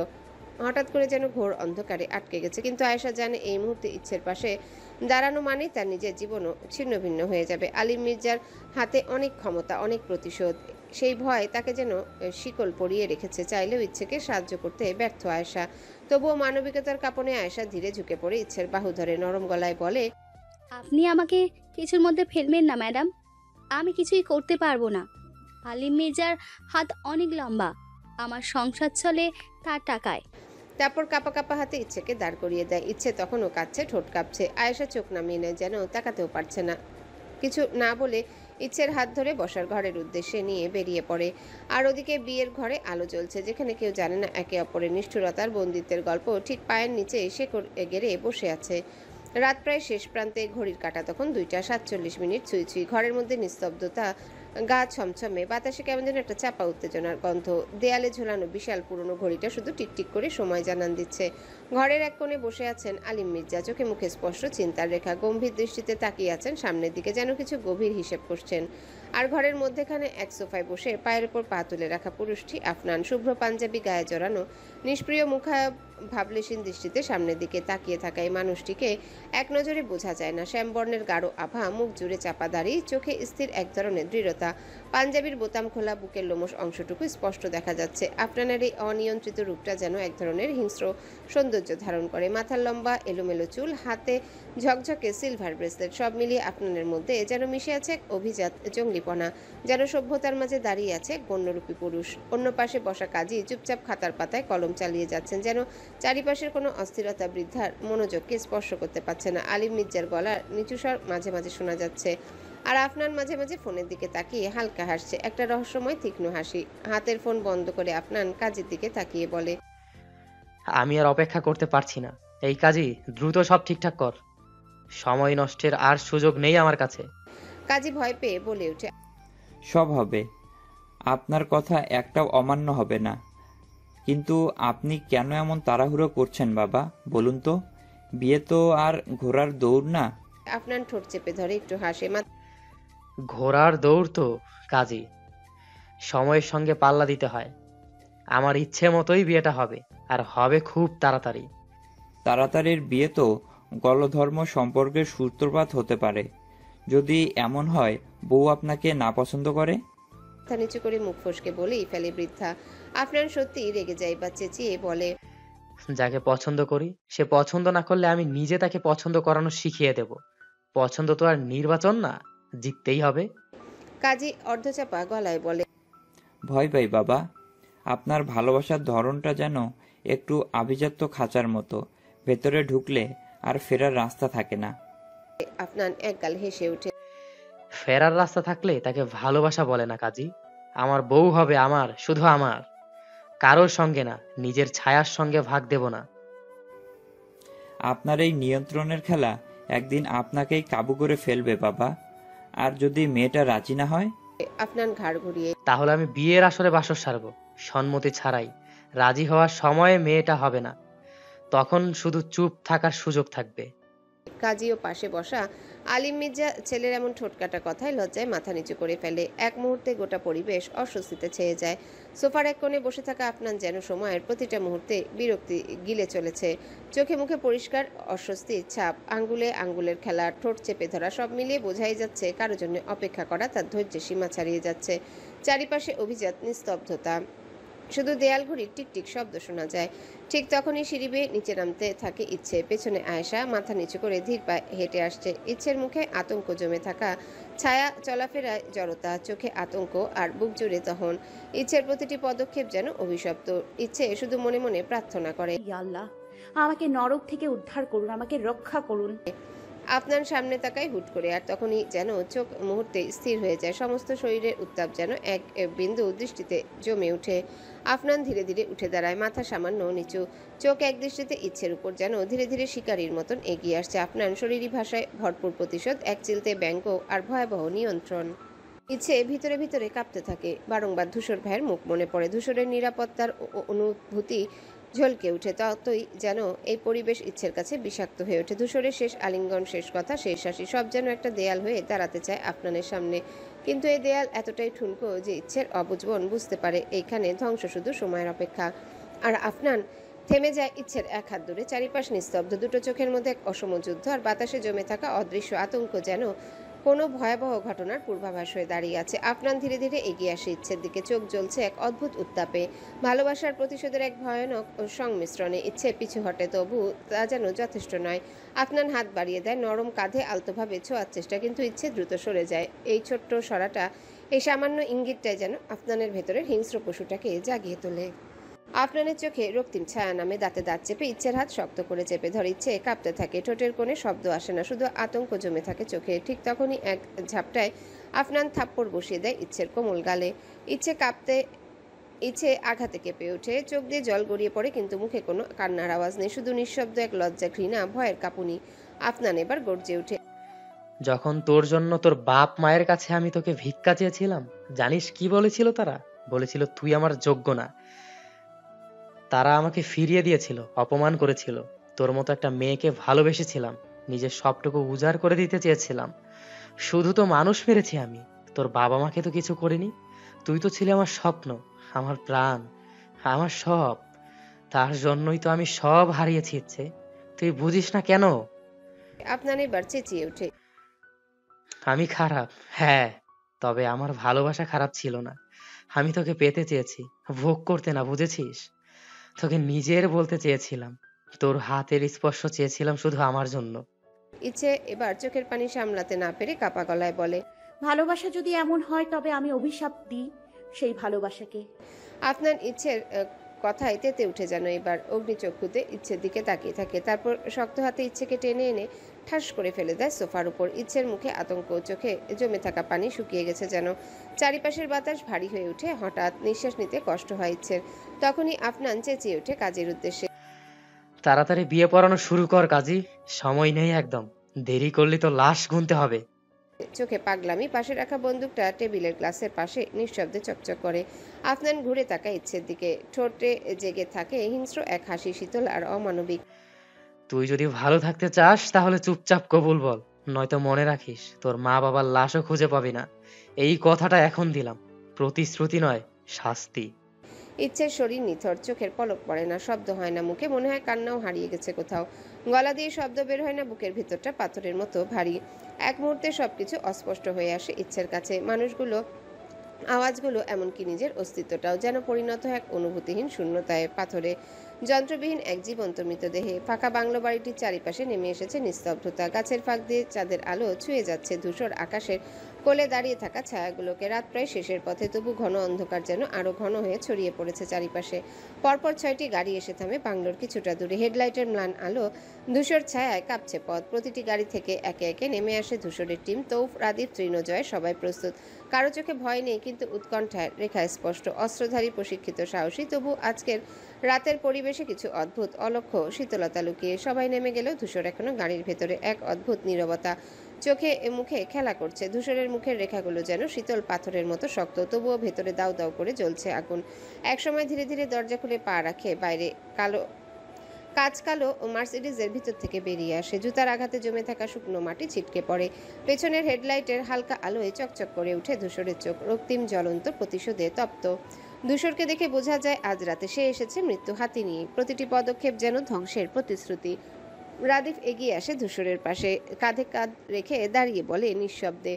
হঠাৎ করে যেন ঘোর অন্ধকারে আটকে গেছে। কিন্তু আয়েশা জানে এই মুহূর্তে ইচ্ছের পাশে দাঁড়ানো মানেই তার নিজের জীবনও ছিন্ন ভিন্ন হয়ে যাবে। আলিম মির্জার হাতে অনেক ক্ষমতা, অনেক প্রতিশোধ, সেই ভয় তাকে যেন শিকল পরিয়ে রেখেছে। চাইলেও ইচ্ছেকে সাহায্য করতে ব্যর্থ আয়েশা। তবুও মানবিকতার কাঁপনে আয়েশা ধীরে ঝুঁকে পড়ে ইচ্ছের বাহু ধরে নরম গলায় বলে, আপনি আমাকে কিছুর মধ্যে ফেলবেন না ম্যাডাম, আমি কিছুই করতে পারবো না। আলিম মির্জার হাত অনেক লম্বা, আমার সংসার চলে তার টাকায়। তারপর কাপা কাপা হাতে ইচ্ছেকে দাঁড় করিয়ে দেয়। ইচ্ছে তখনও কাঁদছে, ঠোঁট কাঁপছে। আয়েশা চোখ নামিয়ে নেয়, যেন তাকাতেও পারছে না। কিছু না বলে ইচ্ছের হাত ধরে বসার ঘরের উদ্দেশ্যে নিয়ে বেরিয়ে পড়ে। আর ওদিকে বিয়ের ঘরে আলো জ্বলছে, যেখানে কেউ জানে না একে অপরের নিষ্ঠুরতার বন্দিত্বের গল্প। ঠিক পায়ের নিচে শেকড় গেড়ে বসে আছে। রাত প্রায় শেষ প্রান্তে, ঘড়ির কাঁটা তখন 2টা 47 ছুঁই ছুঁই। ঘরের মধ্যে নিস্তব্ধতা গা ছমছমে, বাতাসে কেমন যেন একটা চাপা উত্তেজনার গন্ধ। দেয়ালে ঝোলানো বিশাল পুরনো ঘড়িটা শুধু টিকটিক করে সময় জানান দিচ্ছে। ঘরের এক কোণে বসে আছেন আলিম মির্জা, চোখে মুখে স্পষ্ট চিন্তার রেখা। গম্ভীর দৃষ্টিতে তাকিয়ে আছেন সামনের দিকে, যেন কিছু গভীর হিসেব করছেন। আর ঘরের মধ্যেখানে এক সোফায় বসে পায়ের ওপর পা তুলে রাখা পুরুষটি আফনান, শুভ্র পাঞ্জাবি গায়ে জড়ানো, নিষ্প্রিয় মুখায়ব, ভাবলেশীন দৃষ্টিতে সামনের দিকে তাকিয়ে থাকা এই মানুষটিকে এক নজরে বোঝা যায় না। শ্যামবর্ণের গাঢ় আভা, মুখ জুড়ে চাপা দাড়ি, চোখে স্থির এক ধরনের দৃঢ়তা। পাঞ্জাবির বোতাম খোলা, বুকের লোমশ অংশটুকু স্পষ্ট দেখা যাচ্ছে। আফনানের এই অনিয়ন্ত্রিত রূপটা যেন এক ধরনের হিংস্র সৌন্দর্য ধারণ করে। মাথার লম্বা এলোমেলো চুল, হাতে ঝকঝকে সিলভার ব্রেসলেট, সব মিলিয়ে আফনানের মধ্যে যেন মিশে আছে এক অভিজাত জঙ্গলিপনা, যেন সভ্যতার মাঝে দাঁড়িয়ে আছে গণ্যরূপী পুরুষ। অন্য পাশে বসা কাজী চুপচাপ খাতার পাতায় কলম চালিয়ে যাচ্ছেন, যেন চারিপাশের কোনো অস্থিরতা বৃদ্ধার মনোযোগকে স্পর্শ করতে পারছে না। আলিম মির্জার গলার নিচু স্বর মাঝে মাঝে শোনা যাচ্ছে, আর আফনান মাঝে মাঝে ফোনের দিকে তাকিয়ে হালকা হাসছে, একটা রহস্যময় তীক্ষ্ণ হাসি। হাতের ফোন বন্ধ করে আফনান কাজীর দিকে তাকিয়ে বলে, আমি আর অপেক্ষা করতে পারছি না। এই কাজই দ্রুত সব ঠিকঠাক কর, সময় নষ্টের আর সুযোগ নেই আমার কাছে। কাজী ভয় পেয়ে বলে ওঠে, সব হবে, আপনার কথা একটাও অমান্য হবে না। কিন্তু আপনি কেন এমন তাড়াহুড়ো করছেন বাবা, বলুন তো? বিয়ে তো আর ঘোড়ার দৌড় না। আফনান ঠোঁট চেপে ধরে একটু হাসে। ঘোড়ার দৌড় তো কাজী, সময়ের সঙ্গে পাল্লা দিতে হয়। আমার ইচ্ছে মতোই বিয়েটা হবে, আর হবে খুব তাড়াতাড়ি। তাড়াতাড়ির বিয়ে তো গলধর্ম সম্পর্কের সূত্রপাত হতে পারে। যদি এমন হয় বউ আপনাকে না পছন্দ করে? মাথা নিচু করে মুখ ফসকে বলেই ফেলে বৃদ্ধা। আফনান সত্যি রেগে যায় বা চেঁচিয়ে বলে, যাকে পছন্দ করি সে পছন্দ না করলে আমি নিজে তাকে পছন্দ করানো শিখিয়ে দেব। পছন্দ তো আর নির্বাচন না, জিততেই হবে। কাজী অর্ধচাপা গলায় বলে, ভয় পাই বাবা, আপনার ভালোবাসার ধরনটা যেন একটু আভিজাত্য খাঁচার মতো, ভেতরে ঢুকলে আর ফেরার রাস্তা থাকে না। আফনান একগাল হেসে উঠে, ফেরার রাস্তা থাকলে তাকে ভালোবাসা বলে না কাজী। আমার বউ হবে আমার, শুধু আমার, কারোর সঙ্গে না, নিজের ছায়ার সঙ্গে ভাগ দেব না। আপনার এই নিয়ন্ত্রণের খেলা একদিন আপনাকেই কাবু করে ফেলবে বাবা। আর যদি মেয়েটা রাজি না হয়? আফনান ঘাড় ঘুরিয়ে, তাহলে আমি বিয়ের আসরে বাসর সারবো, সম্মতি ছাড়াই। রাজি হওয়ার সময়ে মেয়েটা হবে না, তখন শুধু চুপ থাকার সুযোগ থাকবে। কাজী ও পাশে বসা আলিম মির্জা ছেলের এমন ঠোঁটকাটা কথায় লজ্জায় মাথা নিচু করে ফেলে। এক মুহূর্তে গোটা পরিবেশ অস্বস্তিতে ছেয়ে যায়। সোফার এক কোণে বসে থাকা আফনান যেন সময়ের প্রতিটা মুহূর্তে বিরক্তি গিলে চলেছে। চোখে মুখে পরিষ্কার অস্বস্তির ছাপ, আঙ্গুলে আঙ্গুলের খেলা, ঠোঁট চেপে ধরা, সব মিলিয়ে বোঝাই যাচ্ছে কারো জন্য অপেক্ষা করা তার ধৈর্যের সীমা ছাড়িয়ে যাচ্ছে। চারিপাশে অভিজাত নিস্তব্ধতা, শুধু দেয়াল ঘড়ির টিকটিক শব্দ শোনা যায়। ঠিক তখনই সিঁড়ি বেয়ে নিচে নামতে থাকে ইচ্ছে। পেছনে আয়েশা মাথা নিচু করে ধীর পায়ে হেঁটে আসছে। ইচ্ছের মুখে আতঙ্ক জমে থাকা ছায়া, চলাফেরায় জড়তা, চোখে আতঙ্ক আর বুক জুড়ে তখন। ইচ্ছের প্রতিটি পদক্ষেপ যেন অভিশপ্ত। ইচ্ছে শুধু মনে মনে প্রার্থনা করে, ইয়া আল্লাহ, আমাকে নরক থেকে উদ্ধার করুন, আমাকে রক্ষা করুন। আপনার সামনে তাকায় হুট করে, আর তখনই যেন চোখ মুহূর্তে স্থির হয়ে যায়। সমস্ত শরীরের উত্তাপ যেন এক বিন্দু দৃষ্টিতে জমে ওঠে। আফনান ধীরে ধীরে উঠে দাঁড়ায়, মাথা সামান্য নিচু, চোখ এক দৃষ্টিতে ইচ্ছের উপর, যেন ধীরে ধীরে শিকারীর মতন এগিয়ে আসছে। আফনান শরীরী ভাষায় ভরপুর প্রতিশোধ, এক চিলতে ব্যঙ্গ আর ভয়াবহ নিয়ন্ত্রণ। ইচ্ছে ভিতরে ভিতরে কাঁপতে থাকে। বারংবার ধূসর ভাইয়ের মুখ মনে পড়ে। ধূসরের নিরাপত্তার অনুভূতি ঝলকে উঠে। ততই যেন এই পরিবেশ ইচ্ছের কাছে বিষাক্ত হয়ে ওঠে। ধূসরের শেষ আলিঙ্গন, শেষ কথা, শেষ হাসি, সব যেন একটা দেয়াল হয়ে দাঁড়াতে চায় আফনানের সামনে। কিন্তু এই দেয়াল এতটাই ঠুনকো যে ইচ্ছের অবুঝবন বুঝতে পারে এইখানে ধ্বংস শুধু সময়ের অপেক্ষা। আর আফনান থেমে যায় ইচ্ছের এক হাত দূরে। চারিপাশ নিস্তব্ধ, দুটো চোখের মধ্যে এক অসম যুদ্ধ, আর বাতাসে জমে থাকা অদৃশ্য আতঙ্ক যেন কোনো ভয়াবহ ঘটনার পূর্বাভাস হয়ে দাঁড়িয়ে আছে। আফনান ধীরে ধীরে এগিয়ে আসে ইচ্ছের দিকে, চোখ জ্বলছে এক অদ্ভুত উত্তাপে, ভালোবাসার প্রতিশোধের এক ভয়ানক সংমিশ্রণে। ইচ্ছে পিছু হটে, তবু তা যেন যথেষ্ট নয়। আফনান হাত বাড়িয়ে দেয়, নরম কাঁধে আলতোভাবে ছোঁয়ার চেষ্টা, কিন্তু ইচ্ছে দ্রুত সরে যায়। এই ছোট্ট সরাটা, এই সামান্য ইঙ্গিতটাই যেন আফনানের ভেতরের হিংস্র পশুটাকে জাগিয়ে তোলে। আফনানের চোখে রক্তিম ছায়া নামে, দাঁতে দাঁত চেপে ইচ্ছের হাত শক্ত করে চেপে ধরে। ইচ্ছে কাঁপতে থাকে, ঠোঁটের কোণে শব্দ আসে না, শুধু আতঙ্ক জমে থাকে চোখে। ঠিক তখনই এক ঝাপটায় আফনান থাপ্পড় বসিয়ে দেয় ইচ্ছের কোমল গালে। ইচ্ছে আঘাতে কেঁপে ওঠে, চোখ দিয়ে জল গড়িয়ে পড়ে, কিন্তু মুখে কোনো কান্নার আওয়াজ নেই, শুধু নিঃশব্দ এক লজ্জা, ঘৃণা, ভয়ের কাঁপুনি। আফনান এবার গর্জে ওঠে, যখন তোর জন্য তোর বাপ মায়ের কাছে আমি তোকে ভিক্ষা চেয়েছিলাম, জানিস কি বলেছিল তারা? বলেছিল তুই আমার যোগ্য না। তারা আমাকে ফিরিয়ে দিয়েছিল, অপমান করেছিল। তোর মতো একটা মেয়েকে ভালোবেসেছিলাম, নিজের সবটুকু উজাড় করে দিতে চেয়েছিলাম। শুধু তো মানুষ মেরেছি আমি, তোর বাবা মাকে তো কিছু করিনি। তুই তো ছিলি আমার স্বপ্ন, আমার প্রাণ, আমার সব। তার জন্যই তো আমি সব হারিয়েছি। ইচ্ছে তুই বুঝিস না কেন? আফনান এবার চেঁচিয়ে ওঠে। আমি খারাপ, হ্যাঁ, তবে আমার ভালোবাসা খারাপ ছিল না। আমি তোকে পেতে চেয়েছি, ভোগ করতে না, বুঝেছিস? তোকে নিজের বলতে চেয়েছিলাম, তোর হাতের স্পর্শ চেয়েছিলাম শুধু আমার জন্য। ইচ্ছে এবার চোখের পানি সামলাতে না পেরে কাপা গলায় বলে, ভালোবাসা যদি এমন হয় তবে আমি অভিশাপ দিই সেই ভালোবাসাকে। আফনান ইচ্ছের কথায় তেতে উঠে যেন এবার অগ্নিচক্ষুতে ইচ্ছের দিকে তাকিয়ে থাকে। তারপর শক্ত হাতে ইচ্ছেকে টেনে এনে ঠাস করে ফেলে দেয় সোফার উপর। ইচ্ছের মুখে আতঙ্ক, চোখে জমে থাকা পানি শুকিয়ে গেছে যেন। চারিপাশের বাতাস ভারী হয়ে উঠে, হঠাৎ নিঃশ্বাস নিতে কষ্ট হয় ইচ্ছের। তখনই আফনান চেঁচিয়ে ওঠে কাজের উদ্দেশ্যে, তাড়াতাড়ি বিয়ে পড়ানো শুরু কর কাজী, সময় নেই একদম। দেরি করলে তো লাশ গুনতে হবে। চোখে পাগলামি। পাশে রাখা বন্দুকটা টেবিলের গ্লাসের পাশে নিঃশব্দে চকচক করে। আফনান ঘুরে তাকায় ইচ্ছের দিকে, ঠোঁটে জেগে থাকে হিংস্র এক হাসি, শীতল আর অমানবিক। তুই যদি ভালো থাকতে চাস তাহলে চুপচাপ কবুল বল, নয়তো মনে রাখিস তোর মা বাবার লাশও খুঁজে পাবি না। এই কথাটা এখন দিলাম, প্রতিশ্রুতি নয়, শাস্তি। ইচ্ছের শরীর নিথর, চোখের পলক পড়ে না, শব্দ হয় না মুখে, মনে হয় কান্নাও হারিয়ে গেছে কোথাও। গলা দিয়ে শব্দ বের হয় না, বুকের ভিতরটা পাথরের মতো ভারী। এক মুহূর্তে সবকিছু অস্পষ্ট হয়ে আসে ইচ্ছের কাছে। মানুষগুলো, আওয়াজগুলো, এমনকি নিজের অস্তিত্বটাও যেন পরিণত এক অনুভূতিহীন শূন্যতায়, পাথরে। যন্ত্রবিহীন এক জীবন্ত মৃতদেহে। ফাঁকা বাংলো বাড়িটির চারিপাশে নেমে এসেছে নিস্তব্ধতা। গাছের ফাঁক দিয়ে চাঁদের আলো ছুঁয়ে যাচ্ছে ধূসর আকাশের কোলে দাঁড়িয়ে থাকা ছায়াগুলোকে। রাত প্রায় শেষের পথে, তবু ঘন অন্ধকার যেন আরো ঘন হয়ে ছড়িয়ে পড়েছে চারিপাশে। পরপর 6টি গাড়ি এসে থামে বাংলোর কিছুটা দূরে। হেডলাইটের ম্লান আলো, ধূসর ছায়ায় কাঁপছে পথ। প্রতিটি গাড়ি থেকে একে একে নেমে আসে ধূসরের টিম। তৌফ, রাদীপ, তৃণজয়, সবাই প্রস্তুত। কারো চোখে ভয় নেই, কিন্তু উৎকণ্ঠায় রেখা স্পষ্ট। অস্ত্রধারী, প্রশিক্ষিত, সাহসী। তবু আজকের রাতের পরিবেশে কিছু অদ্ভুত, অলক্ষ্য শীতলতা লুকিয়ে। সবাই নেমে গেলেও ধূসর এখনো গাড়ির ভেতরে। এক অদ্ভুত নীরবতা চোখে মুখে খেলা করছে। ধূসরের মুখের রেখাগুলো যেন শীতল পাথরের মতো শক্ত, তবুও ভেতরে দাউ দাউ করে জ্বলছে আগুন। একসময় ধীরে ধীরে দরজা খুলে পা রাখে বাইরে কালো মার্সিডিজের ভিতর থেকে বেরিয়ে আসে। জুতার আঘাতে জমে থাকা শুকনো মাটি ছিটকে পড়ে। পেছনের হেডলাইটের হালকা আলোয় চকচক করে উঠে ধূসরের চোখ, রক্তিম, জ্বলন্ত, প্রতিশোধে তপ্ত। ধূসরকে দেখে বোঝা যায় আজ রাতে সে এসেছে মৃত্যু হাতে নিয়ে। প্রতিটি পদক্ষেপ যেন ধ্বংসের প্রতিশ্রুতি। রাদিফ এগিয়ে আসে ধূসরের পাশে, কাঁধে কাঁধ রেখে দাঁড়িয়ে বলে নিঃশব্দে।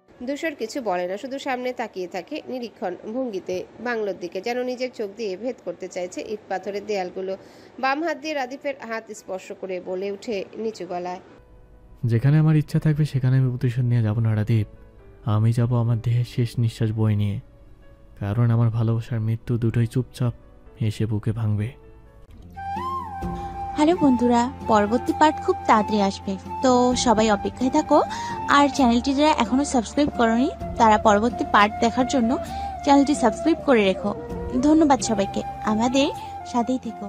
ধূসর কিছু বলে না, শুধু সামনে তাকিয়ে থাকে নিরীক্ষণ ভঙ্গিতে বাংলোর দিকে, যেন নিজের চোখ দিয়ে ভেদ করতে চাইছে ইট পাথরের দেয়ালগুলো। বাম হাত দিয়ে রাদিফের হাত স্পর্শ করে বলে উঠে নিচু গলায়, যেখানে আমার ইচ্ছা থাকবে সেখানে আমি প্রতিশোধ নিয়ে যাব না রাদীপ। আমি যাব আমার দেহের শেষ নিঃশ্বাস বয়ে নিয়ে, কারণ আমার ভালোবাসার মৃত্যু দুটোই চুপচাপ এসে বুকে ভাঙবে। হ্যালো বন্ধুরা, পরবর্তী পার্ট খুব তাড়াতাড়ি আসবে, তো সবাই অপেক্ষায় থাকো। আর চ্যানেলটি যারা এখনো সাবস্ক্রাইব করোনি তারা পরবর্তী পার্ট দেখার জন্য চ্যানেলটি সাবস্ক্রাইব করে রেখো। ধন্যবাদ সবাইকে, আমাদের সাথেই থেকো।